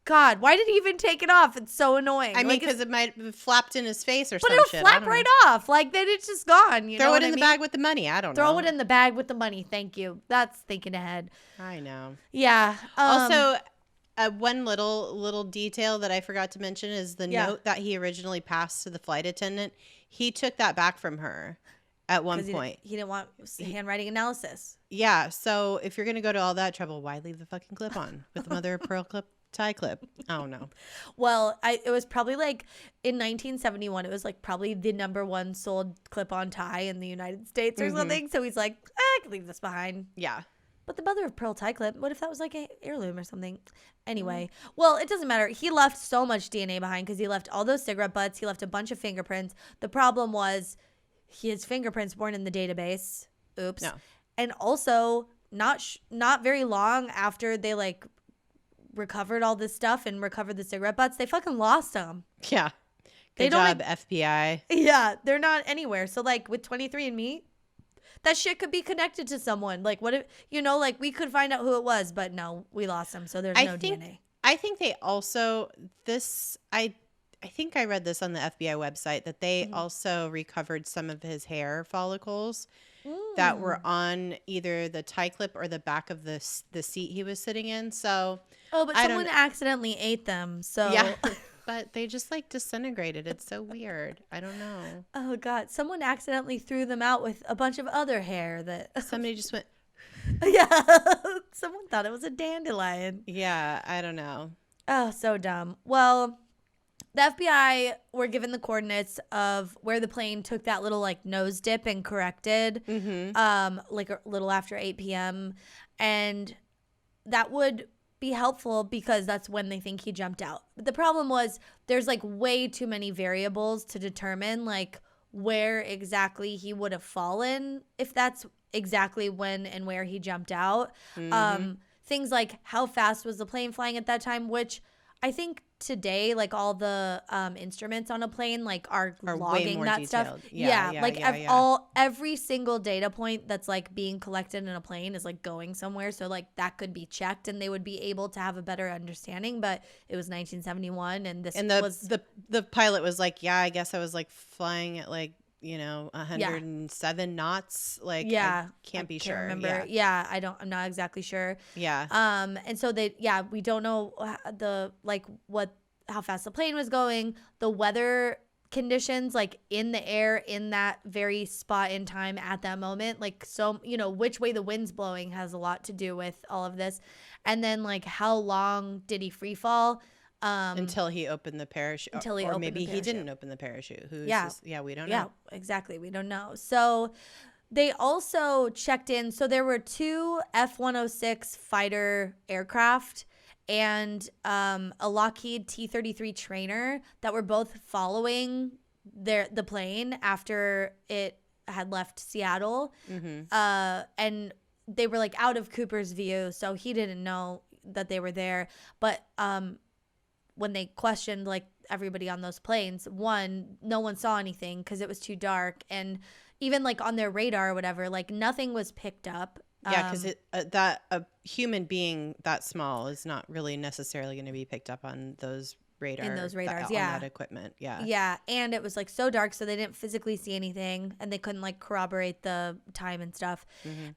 God, why did he even take it off? It's so annoying. I mean, because it might have flapped in his face or something. But it'll flap right off. Like, then it's just gone. Throw it in the bag with the money. I don't know. Throw it in the bag with the money. Thank you. That's thinking ahead. I know. Yeah. Also, one little detail that I forgot to mention is the note that he originally passed to the flight attendant. He took that back from her at one point. He didn't want handwriting analysis. Yeah. So if you're going to go to all that trouble, why leave the fucking clip on with the mother of pearl tie clip? I don't know. Well, it was probably like in 1971, it was like probably the #1 sold clip-on tie in the United States or something. So he's like, I can leave this behind. Yeah. But the mother of pearl tie clip, what if that was like an heirloom or something? Anyway, well, it doesn't matter. He left so much DNA behind because he left all those cigarette butts. He left a bunch of fingerprints. The problem was his fingerprints weren't in the database. Oops. No. And also, not very long after they like recovered all this stuff and recovered the cigarette butts, they fucking lost them. Yeah. Good job, FBI. Yeah, they're not anywhere. So like with 23andMe, that shit could be connected to someone. Like, what if, like we could find out who it was, but no, we lost them. So there's no DNA. I think they also, I think I read this on the FBI website that they also recovered some of his hair follicles that were on either the tie clip or the back of the seat he was sitting in. So, but someone accidentally ate them. So, yeah. But they just like disintegrated. It's so weird. I don't know. Oh God! Someone accidentally threw them out with a bunch of other hair that somebody just went. Yeah, someone thought it was a dandelion. Yeah, I don't know. Oh, so dumb. Well, the FBI were given the coordinates of where the plane took that little like nose dip and corrected, like a little after 8 p.m. And that would be helpful because that's when they think he jumped out. But the problem was there's like way too many variables to determine like where exactly he would have fallen if that's exactly when and where he jumped out. Things like how fast was the plane flying at that time, which I think today, like all the instruments on a plane like are logging that detailed stuff. Every single data point that's like being collected in a plane is like going somewhere. So like that could be checked and they would be able to have a better understanding. But it was 1971 and the pilot was like, yeah, I guess I was like flying at like, 107 knots. Like, I can't be sure. Remember. I'm not exactly sure. Yeah. And so we don't know how fast the plane was going, the weather conditions, like in the air in that very spot in time at that moment, like, so, which way the wind's blowing has a lot to do with all of this. And then like, how long did he free fall? Until he opened the parachute. Or maybe he didn't open the parachute. We don't know. Yeah, exactly. We don't know. So they also checked in. So there were 2 F-106 fighter aircraft and a Lockheed T-33 trainer that were both following the plane after it had left Seattle. And they were like out of Cooper's view, so he didn't know that they were there. But when they questioned like everybody on those planes, no one saw anything because it was too dark, and even like on their radar or whatever, like nothing was picked up. Yeah, because a human being that small is not really necessarily going to be picked up on those radars. On that equipment. Yeah, and it was like so dark, so they didn't physically see anything, and they couldn't like corroborate the time and stuff.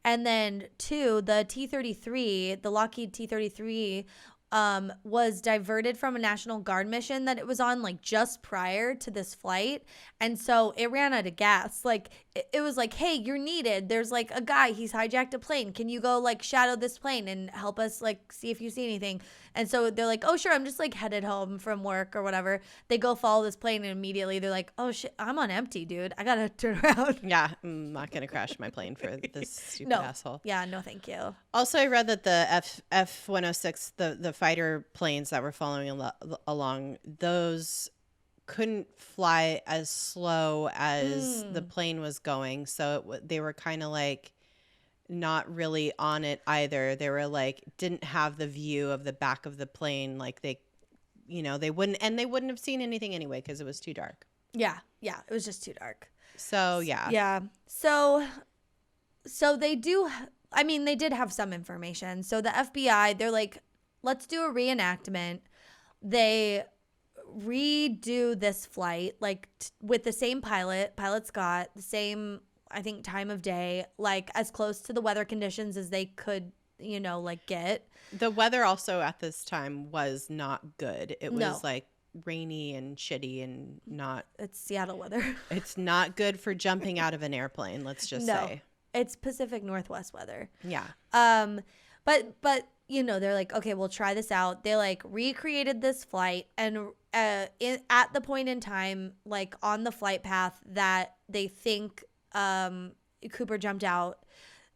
And then 2, the T-33, the Lockheed T-33. Was diverted from a National Guard mission that it was on like just prior to this flight. And so it ran out of gas. Like it was like, hey, you're needed. There's like a guy, he's hijacked a plane. Can you go like shadow this plane and help us like see if you see anything? And so they're like, oh, sure. I'm just like headed home from work or whatever. They go follow this plane and immediately they're like, oh shit, I'm on empty, dude. I got to turn around. Yeah. I'm not going to crash my plane for this stupid asshole. Yeah. No, thank you. Also, I read that the F-106, the fighter planes that were following along, those couldn't fly as slow as the plane was going. So they were kind of like not really on it either. They were like, didn't have the view of the back of the plane. Like they wouldn't have seen anything anyway because it was too dark. Yeah. It was just too dark. So yeah. Yeah. So they did have some information. So the FBI, they're like, let's do a reenactment. They redo this flight like with the same pilot Scott, the same, I think, time of day, like as close to the weather conditions as they could, like get. The weather also at this time was not good. It was like rainy and shitty and not. It's Seattle weather. It's not good for jumping out of an airplane. Let's just say. It's Pacific Northwest weather. Yeah. But they're like, okay, we'll try this out. They like recreated this flight, and at the point in time, like on the flight path that they think Cooper jumped out,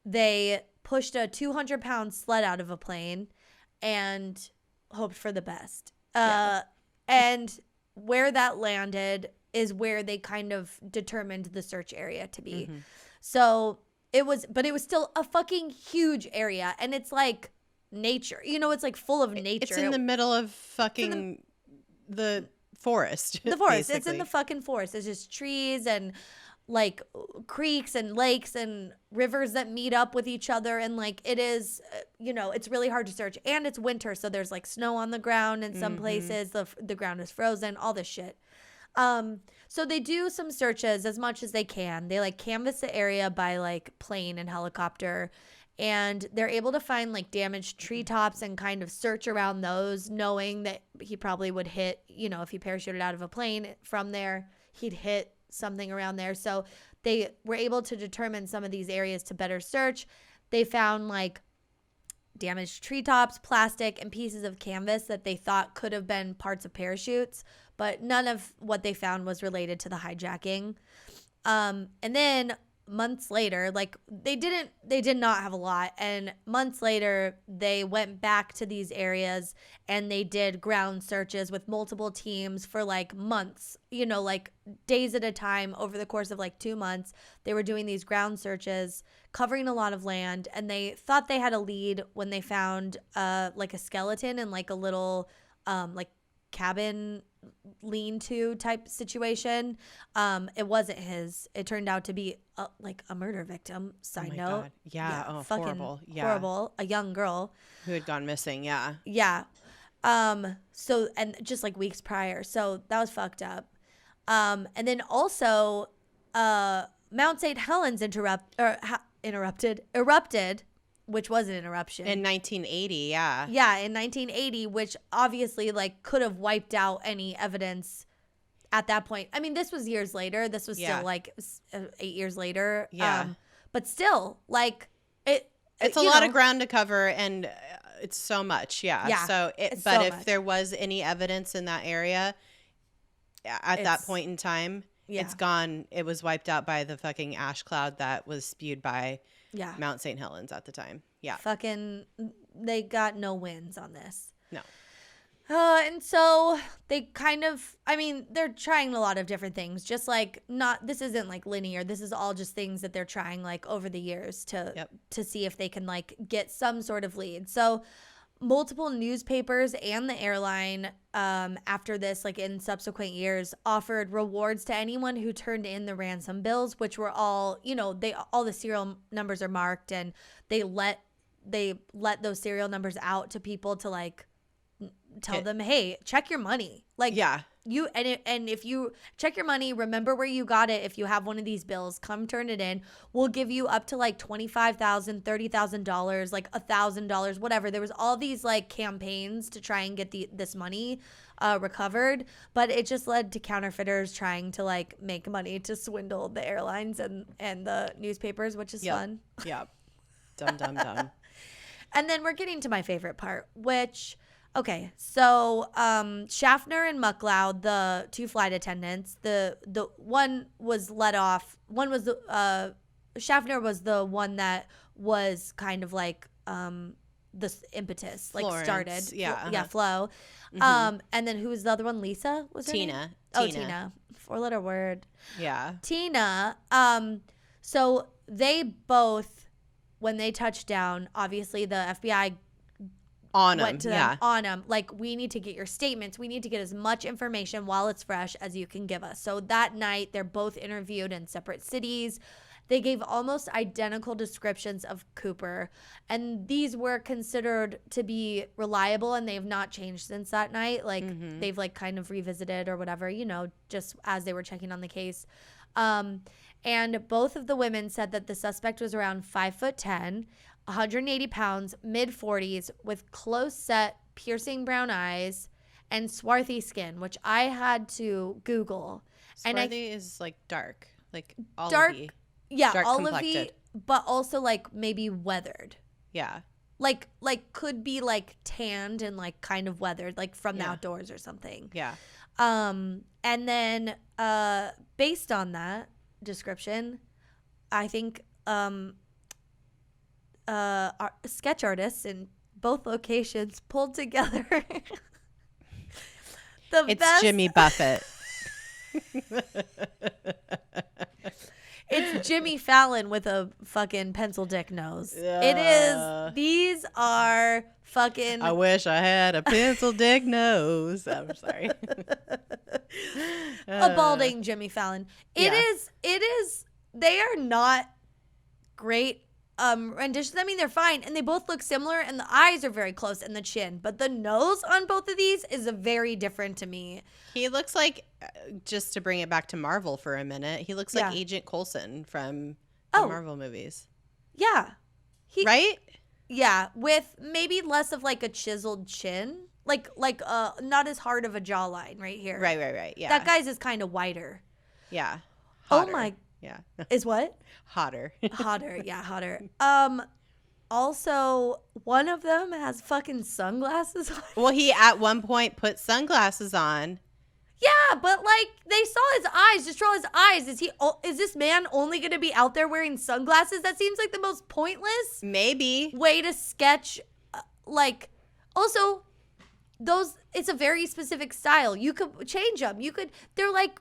they pushed a 200-pound sled out of a plane and hoped for the best. And where that landed is where they kind of determined the search area to be. So it was still a fucking huge area, and it's like nature. It's like full of nature. It's in the middle of fucking the forest. The forest. Basically. It's in the fucking forest. It's just trees and like creeks and lakes and rivers that meet up with each other, and like it is, it's really hard to search, and it's winter, so there's like snow on the ground in some places. The ground is frozen, all this shit. So they do some searches as much as they can. They like canvass the area by like plane and helicopter, and they're able to find like damaged treetops and kind of search around those, knowing that he probably would hit, if he parachuted out of a plane from there, he'd hit something around there. So they were able to determine some of these areas to better search. They found like damaged treetops, plastic, and pieces of canvas that they thought could have been parts of parachutes, but none of what they found was related to the hijacking. And then months later, like they did not have a lot, and months later they went back to these areas and they did ground searches with multiple teams for like months, you know, like days at a time over the course of like 2 months. They were doing these ground searches covering a lot of land, and they thought they had a lead when they found like a skeleton in like a little like cabin lean-to type situation. It wasn't his. It turned out to be like a murder victim. Side note. God. Yeah. Oh, fucking horrible. Yeah. Horrible. A young girl who had gone missing. Yeah. Yeah. So, and just like weeks prior. So that was fucked up. And then also, Mount St. Helens erupted, which was an interruption. In 1980, yeah. Yeah, in 1980, which obviously like could have wiped out any evidence at that point. I mean, this was years later. This was still like 8 years later. Yeah. But still, like it's a lot of ground to cover, and it's so much. Yeah. Yeah. So if there was any evidence in that area at that point in time, it's gone. It was wiped out by the fucking ash cloud that was spewed by Mount St. Helens at the time. Yeah. Fucking, they got no wins on this. No. And so they kind of, I mean, they're trying a lot of different things, just like this isn't like linear. This is all just things that they're trying like over the years to see if they can like get some sort of lead. So multiple newspapers and the airline after this, like in subsequent years, offered rewards to anyone who turned in the ransom bills, which were all, you know, all the serial numbers are marked, and they let those serial numbers out to people to like tell them, hey, check your money. Like, and if you check your money, remember where you got it. If you have one of these bills, come turn it in. We'll give you up to like $25,000, $30,000, like $1,000, whatever. There was all these like campaigns to try and get this money recovered, but it just led to counterfeiters trying to like make money to swindle the airlines and the newspapers, which is fun. Yeah. Dumb. And then we're getting to my favorite part, which... Okay, so Schaffner and Muckloud, the two flight attendants, the one was let off. One was Schaffner was the one that was kind of like the impetus, like Florence, started, Flo. Mm-hmm. And then who was the other one? Lisa was her Tina. name? Oh, Tina. 4-letter word. Yeah. Tina. So they both, when they touched down, obviously the FBI went to them on them, like, we need to get your statements. We need to get as much information while it's fresh as you can give us. So that night, they're both interviewed in separate cities. They gave almost identical descriptions of Cooper, and these were considered to be reliable, and they've not changed since that night. Like, they've, like, kind of revisited or whatever, you know, just as they were checking on the case. And both of the women said that the suspect was around 5'10", 180 pounds, mid-40s, with close-set, piercing brown eyes and swarthy skin, which I had to Google. Swarthy is like dark, like dark, olivey. Yeah, dark olivey, but also like maybe weathered. Yeah, like could be like tanned and like kind of weathered, like from the outdoors or something. Yeah. And then based on that description, I think our sketch artists in both locations pulled together best. Jimmy Buffett. It's Jimmy Fallon with a fucking pencil dick nose. Yeah. It is. These are fucking. I wish I had a pencil dick nose. I'm sorry. A balding Jimmy Fallon. It is. They are not great renditions. I mean, they're fine, and they both look similar, and the eyes are very close, and the chin, but the nose on both of these is very different to me. He looks like, just to bring it back to Marvel for a minute, he looks like Agent Coulson from the Marvel movies. Yeah. Right? Yeah, with maybe less of like a chiseled chin, like not as hard of a jawline right here. Right. Yeah. That guy's is kind of wider. Yeah. Hotter. Oh my. Yeah. Is what? Hotter. Yeah, hotter. Also, one of them has fucking sunglasses on. Well, he at one point put sunglasses on Yeah, but like they saw his eyes, just draw his eyes. Is this man only going to be out there wearing sunglasses? That seems like the most pointless maybe way to sketch. Like, also, it's a very specific style. You could change them. They're like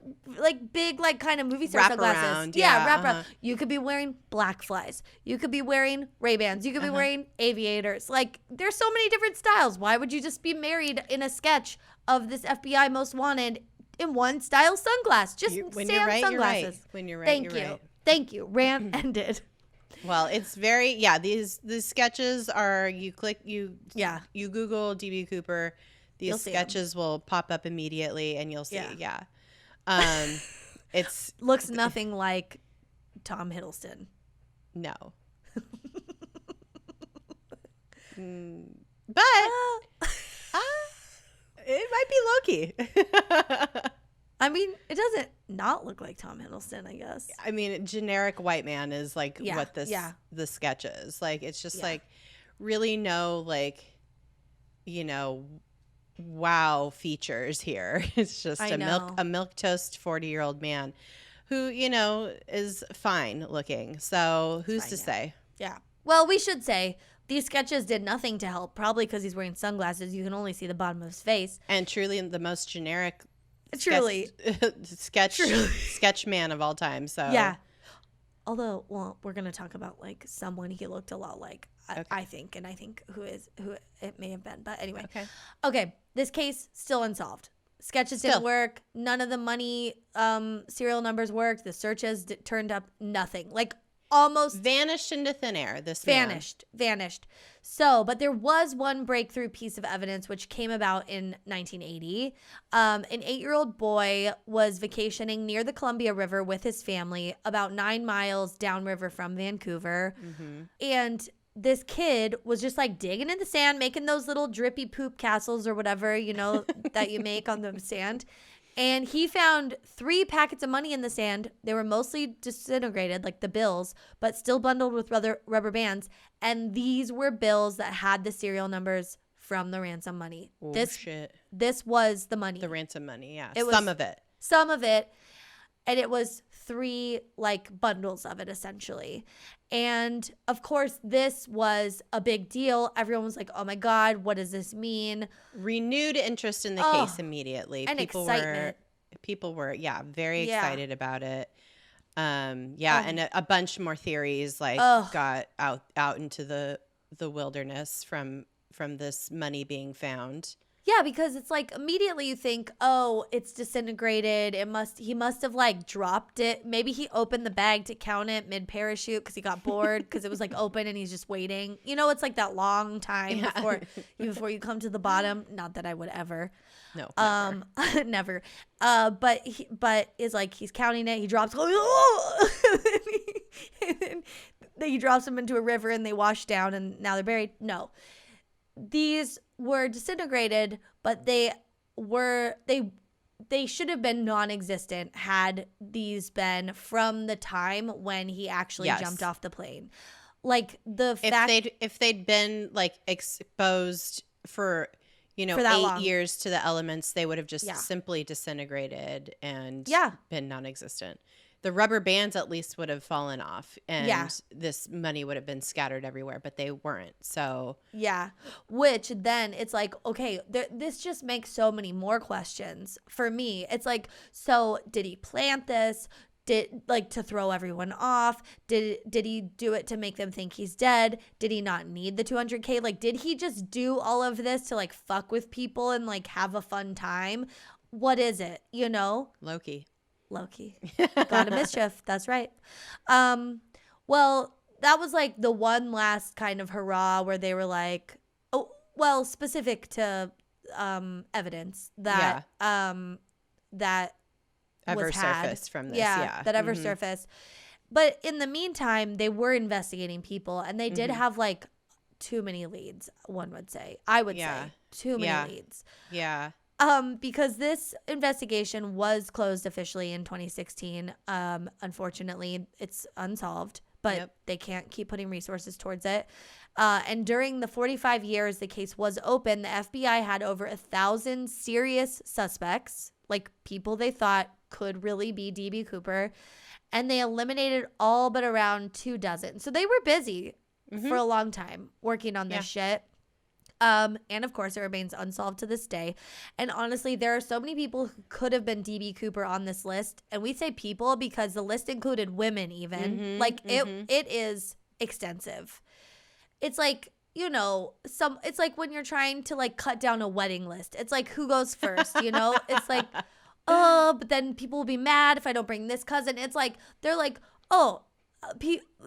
big, like kind of movie star sunglasses. Around, wrap around. You could be wearing black flies. You could be wearing Ray-Bans. You could be wearing aviators. Like, there's so many different styles. Why would you just be married in a sketch of this FBI most wanted in one style sunglass? Just when stay you're on right, sunglasses. you're right. When you're right, Thank you're you. right. Thank you. Rant ended. Well, it's very these sketches are you Google DB Cooper, these sketches will pop up immediately and you'll see. It's looks nothing like Tom Hiddleston. No. But it might be Loki. I mean, it doesn't not look like Tom Hiddleston, I guess. I mean, generic white man is like what the sketch is. Like, it's just like really no, like, wow features here. It's just a milquetoast 40-year-old man who, is fine looking. So who's to say? Yeah. Well, we should say these sketches did nothing to help, probably because he's wearing sunglasses. You can only see the bottom of his face. And truly the most generic sketch man of all time. So yeah. Although, well, we're gonna talk about like someone he looked a lot like. Okay. I think who it may have been. But anyway, okay. This case still unsolved. Sketches didn't work. None of the money serial numbers worked. The searches turned up nothing. Like almost vanished into thin air. Vanished. So, but there was one breakthrough piece of evidence which came about in 1980. An 8-year-old boy was vacationing near the Columbia River with his family, about 9 miles downriver from Vancouver, and this kid was just like digging in the sand, making those little drippy poop castles or whatever, that you make on the sand. And he found 3 packets of money in the sand. They were mostly disintegrated, like the bills, but still bundled with rubber bands. And these were bills that had the serial numbers from the ransom money. Oh, shit. This was the money. The ransom money, yeah. Some of it. And it was 3 like bundles of it essentially. And of course, this was a big deal. Everyone was like, oh my God, what does this mean? Renewed interest in the case immediately. And excitement. People were very excited about it. And a bunch more theories got out into the wilderness from this money being found. Yeah, because it's like immediately you think, oh, it's disintegrated. He must have like dropped it. Maybe he opened the bag to count it mid parachute because he got bored because it was like open and he's just waiting. It's like that long time before you come to the bottom. Not that I would ever. No. Never. Never. But it's like he's counting it. He drops. And then he drops them into a river and they wash down and now they're buried. No. These were disintegrated, but they should have been non-existent had these been from the time when he actually jumped off the plane. Like if they'd been like exposed for 8 years to the elements, they would have just simply disintegrated and been non-existent. The rubber bands at least would have fallen off and this money would have been scattered everywhere, but they weren't. So which then it's like, okay, this just makes so many more questions for me. It's like, so did he plant this? To throw everyone off? Did he do it to make them think he's dead? Did he not need the $200K? Like, did he just do all of this to like fuck with people and like have a fun time? What is it? Loki. God of mischief. That's right. Well, that was like the one last kind of hurrah where they were like, specific to evidence that that ever surfaced from this. That ever surfaced. But in the meantime, they were investigating people and they did have like too many leads, one would say. I would say too many leads. Yeah. Because this investigation was closed officially in 2016. Unfortunately, it's unsolved, but they can't keep putting resources towards it. And during the 45 years the case was open, the FBI had over 1,000 serious suspects, like people they thought could really be DB Cooper, and they eliminated all but around 24. So they were busy for a long time working on this shit. And of course, it remains unsolved to this day. And honestly, there are so many people who could have been DB Cooper on this list. And we say people because the list included women even. It is extensive. It's like, you know, it's like when you're trying to like cut down a wedding list. It's like, who goes first, you know? It's like, oh, but then people will be mad if I don't bring this cousin. It's like, they're like, oh,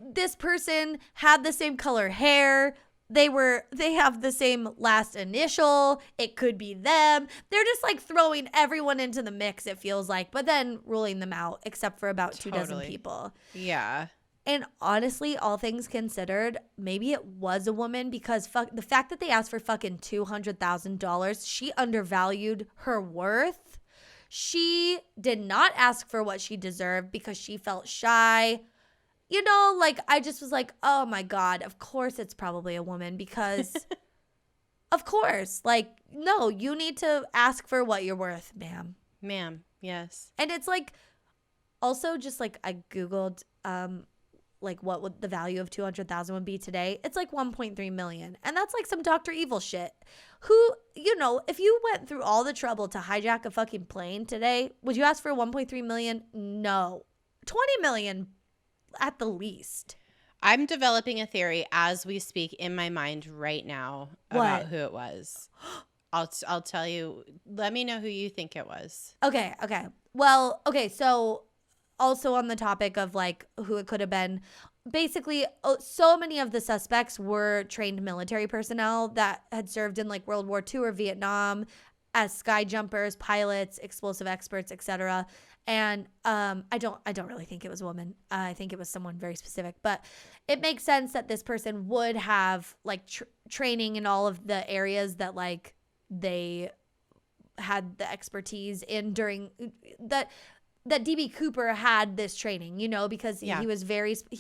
this person had the same color hair. They have the same last initial. It could be them. They're just like throwing everyone into the mix, it feels like, but then ruling them out, except for about 24 people. Yeah. And honestly, all things considered, maybe it was a woman because the fact that they asked for fucking $200,000, she undervalued her worth. She did not ask for what she deserved because she felt shy. You know, like, I just was like, oh my God, of course it's probably a woman because, of course, like, no, you need to ask for what you're worth, ma'am. Ma'am, yes. And it's like, also just like, I Googled, like, what would the value of 200,000 would be today. It's like 1.3 million. And that's like some Dr. Evil shit. Who, you know, if you went through all the trouble to hijack a fucking plane today, would you ask for 1.3 million? No. 20 million at the least. I'm developing a theory as we speak in my mind right now about who it was. I'll tell you. Let me know who you think it was. Okay. Well, okay, so also on the topic of like who it could have been, basically so many of the suspects were trained military personnel that had served in like World War II or Vietnam as sky jumpers, pilots, explosive experts, etc. And I don't really think it was a woman. I think it was someone very specific. But it makes sense that this person would have like training in all of the areas that like they had the expertise in during that DB Cooper had this training, you know, because he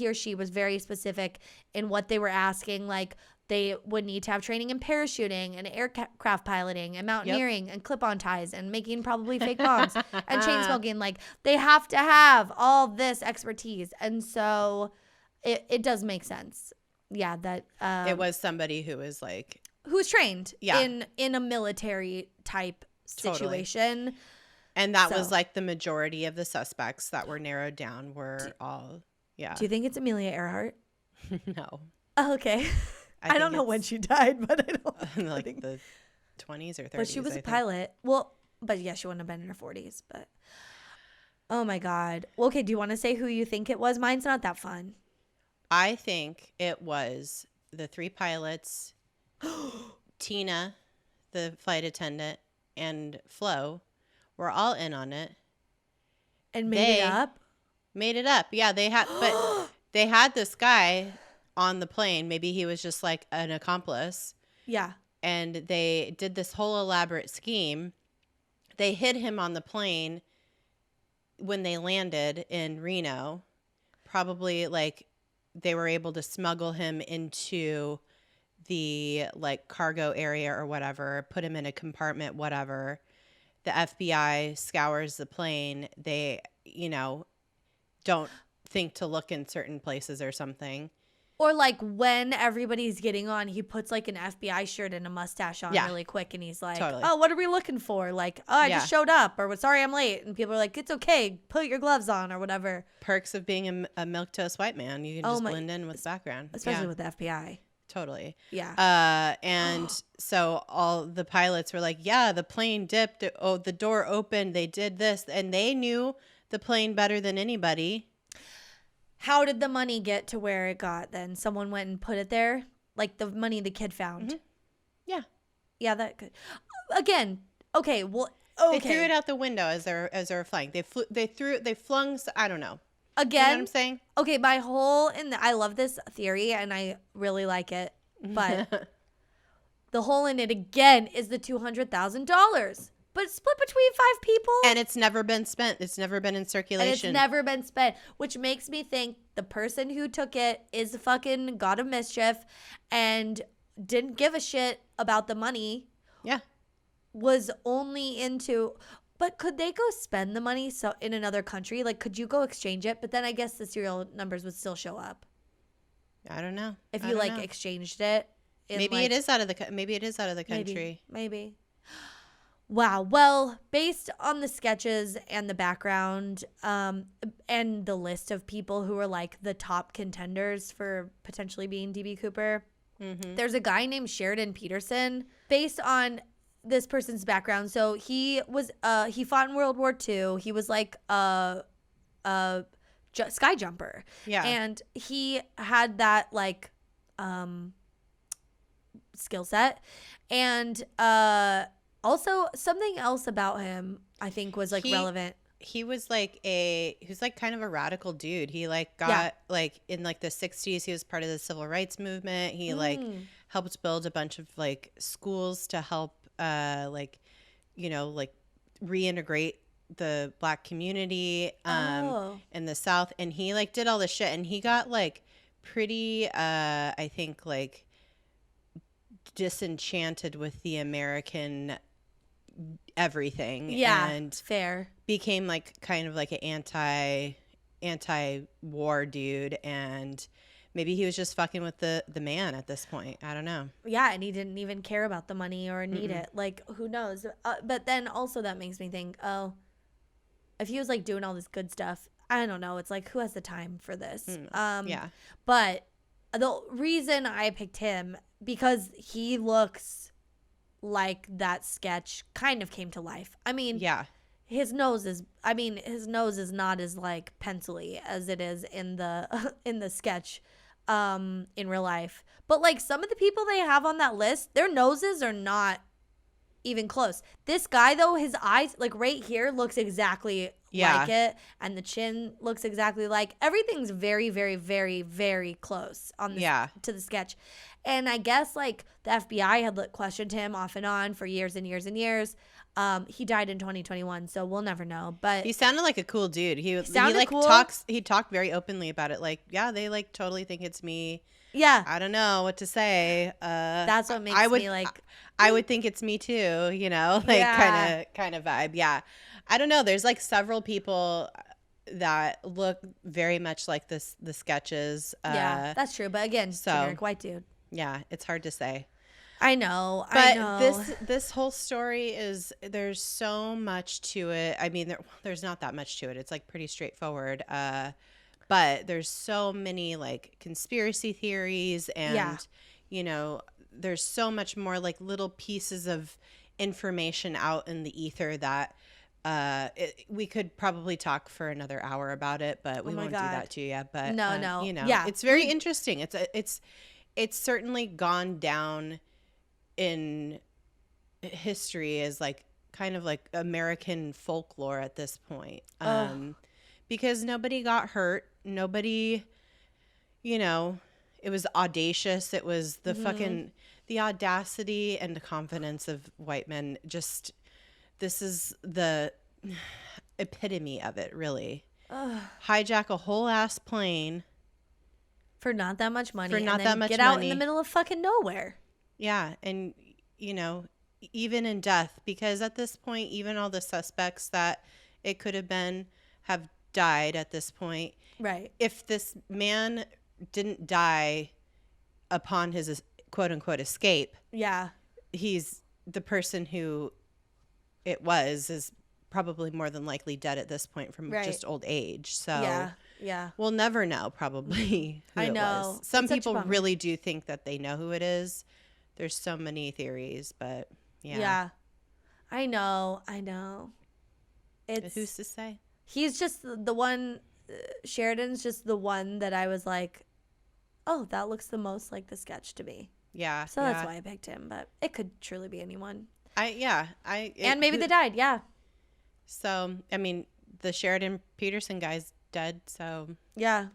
or she was very specific in what they were asking. Like, they would need to have training in parachuting and aircraft piloting and mountaineering and clip-on ties and making probably fake bombs and chain smoking. Like, they have to have all this expertise. And so it does make sense. Yeah, that it was somebody who was like, who's trained in a military type situation. Totally. And that was like the majority of the suspects that were narrowed down were all, Do you think it's Amelia Earhart? No. Oh, okay. I don't know when she died, but I don't like the 20s or 30s. But she was a pilot. Well, but yeah, she wouldn't have been in her 40s. But oh my God. Well, okay, do you want to say who you think it was? Mine's not that fun. I think it was the 3 pilots, Tina, the flight attendant, and Flo were all in on it. And made it up? Made it up. Yeah, they had this guy on the plane. Maybe he was just like an accomplice. Yeah. And they did this whole elaborate scheme. They hid him on the plane when they landed in Reno. Probably like they were able to smuggle him into the like cargo area or whatever, put him in a compartment, whatever. The FBI scours the plane. They, you know, don't think to look in certain places or something. Or like when everybody's getting on, he puts like an FBI shirt and a mustache on really quick. And he's like, oh, what are we looking for? Like, oh, I just showed up, or sorry, I'm late. And people are like, it's okay. Put your gloves on or whatever. Perks of being a milquetoast white man. You can just blend in with the background. Especially with the FBI. Totally. Yeah. And so all the pilots were like, yeah, the plane dipped. Oh, the door opened. They did this. And they knew the plane better than anybody. How did the money get to where it got then? Someone went and put it there? Like the money the kid found? Mm-hmm. Yeah. Yeah, that could. Again, okay, well, okay. They threw it out the window as they were flying. They flung, I don't know. Again, you know what I'm saying? Okay, I love this theory and I really like it, but the hole in it again is the $200,000. But split between 5 people. And it's never been spent. It's never been in circulation. And it's never been spent, which makes me think the person who took it is a fucking god of mischief and didn't give a shit about the money. Yeah. Was only into, But could they go spend the money in another country? Like, could you go exchange it? But then I guess the serial numbers would still show up. I don't know. If you like exchanged it. Maybe it is out of the country. Maybe. Wow. Well, based on the sketches and the background, and the list of people who are like the top contenders for potentially being DB Cooper, there's a guy named Sheridan Peterson. Based on this person's background, so he fought in World War II. He was like a sky jumper. Yeah. And he had that like skill set. And also something else about him I think was like relevant. He was like kind of a radical dude. He like got like in like the 60s, he was part of the civil rights movement. He like helped build a bunch of like schools to help like, you know, like reintegrate the Black community in the South. And he like did all this shit, and he got like pretty I think like disenchanted with the American everything. Yeah, and fair. Became like kind of like an anti-war dude, and maybe he was just fucking with the man at this point. I don't know. Yeah, and he didn't even care about the money or need it. Like, who knows? But then also that makes me think, oh, if he was like doing all this good stuff, I don't know. It's like, who has the time for this? Yeah. But the reason I picked him, because he looks like that sketch kind of came to life. I mean, yeah. His nose is not as like pencily as it is in the sketch in real life. But like some of the people they have on that list, their noses are not even close. This guy though, his eyes like right here looks exactly like it, and the chin looks exactly like, everything's very, very, very, very close on this, to the sketch. And I guess like the FBI had questioned him off and on for years and years and years. He died in 2021, so we'll never know. But he sounded like a cool dude. He like cool. He talked very openly about it. Like, yeah, they like totally think it's me. Yeah, I don't know what to say. That's what makes me like. I would think it's me too. You know, like kind of vibe. Yeah, I don't know. There's like several people that look very much like the sketches. Yeah, that's true. But again, generic white dude. Yeah, it's hard to say. I know. This whole story is, there's so much to it. I mean, there's not that much to it. It's like pretty straightforward. But there's so many like conspiracy theories, and you know, there's so much more like little pieces of information out in the ether that we could probably talk for another hour about it, but we won't do that to you. But no, you know, it's very interesting. It's certainly gone down in history as like kind of like American folklore at this point, because nobody got hurt, nobody, you know, it was audacious. It was the fucking the audacity and the confidence of white men. Just, this is the epitome of it, really. Hijack a whole ass plane for not that much money, get out in the middle of fucking nowhere. Yeah, and, you know, even in death, because at this point, even all the suspects that it could have been have died at this point. Right. If this man didn't die upon his quote-unquote escape, he's the person who it was is probably more than likely dead at this point from just old age. So we'll never know probably who it was. Some people really do think that they know who it is. There's so many theories, but I know. It's, who's to say? He's just the one. Sheridan's just the one that I was like, oh, that looks the most like the sketch to me. Yeah. So that's why I picked him, but it could truly be anyone. And maybe they died. Yeah. So, I mean, the Sheridan Peterson guy's dead. So yeah.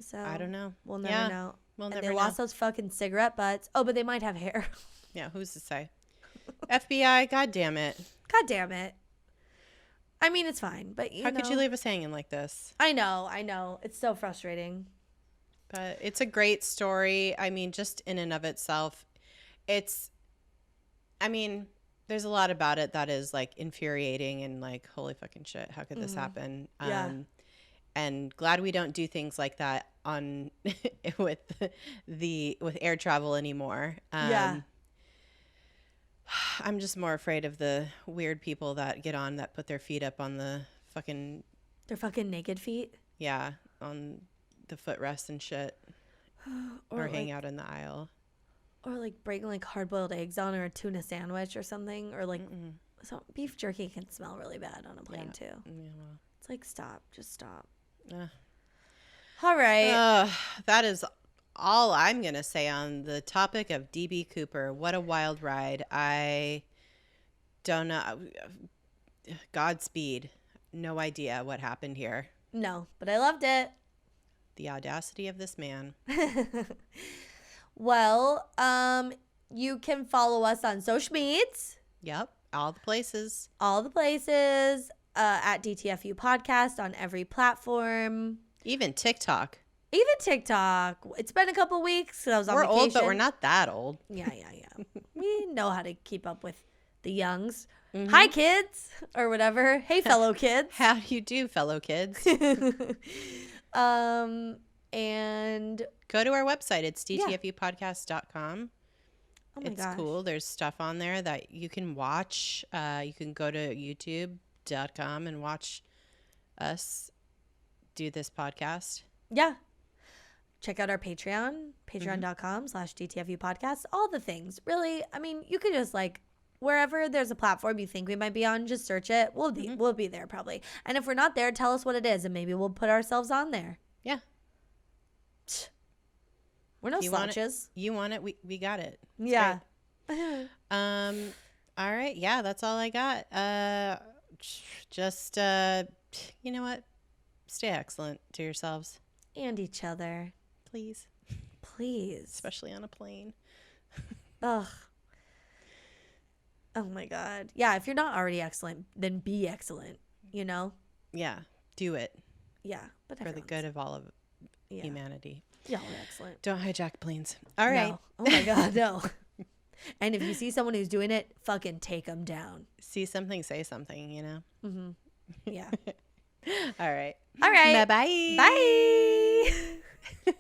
So I don't know. We'll never know. We'll never they know. lost those fucking cigarette butts. Oh, but they might have hair. Yeah, who's to say? FBI, God damn it. I mean, it's fine, but how could you leave us hanging like this? I know. It's so frustrating. But it's a great story. I mean, just in and of itself, there's a lot about it that is like infuriating and like, holy fucking shit, how could this happen? Yeah. And glad we don't do things like that on with air travel anymore. Yeah. I'm just more afraid of the weird people that get on that put their feet up on the fucking Their fucking naked feet. yeah, on the footrest and shit. Or like, hang out in the aisle. Or like break like hard-boiled eggs on or a tuna sandwich or something. Or like beef jerky can smell really bad on a plane too. Yeah, well. It's like, stop. Just stop. Uh, All right. that is all I'm going to say on the topic of DB Cooper. What a wild ride. I don't know. Godspeed. No idea what happened here. No, but I loved it. The audacity of this man. Well, you can follow us on social medias. Yep. All the places. All the places. At DTFU Podcast on every platform. Even TikTok. Even TikTok. It's been a couple weeks. I was on vacation. We're old, but we're not that old. Yeah. We know how to keep up with the youngs. Mm-hmm. Hi, kids, or whatever. Hey, fellow kids. How do you do, fellow kids? And go to our website. It's dtfupodcast.com. Oh my gosh. Cool. There's stuff on there that you can watch. You can go to youtube.com and watch us do this podcast. Yeah. Check out our Patreon, patreon.com/DTFU podcast. All the things. Really, I mean, you could just like, wherever there's a platform you think we might be on, just search it. We'll be there probably. And if we're not there, tell us what it is and maybe we'll put ourselves on there. Yeah. We're no slouches. You want it, we got it. It's yeah. all right. Yeah, that's all I got. Just you know what? Stay excellent to yourselves. And each other. Please. Especially on a plane. Ugh. Oh my God. Yeah, if you're not already excellent, then be excellent, you know? Yeah, do it. Yeah. But for the good of all of humanity. Y'all are excellent. Don't hijack planes. All right. No. Oh my God, no. And if you see someone who's doing it, fucking take them down. See something, say something, you know? Mm-hmm. Yeah. All right. All right. Bye-bye. Bye.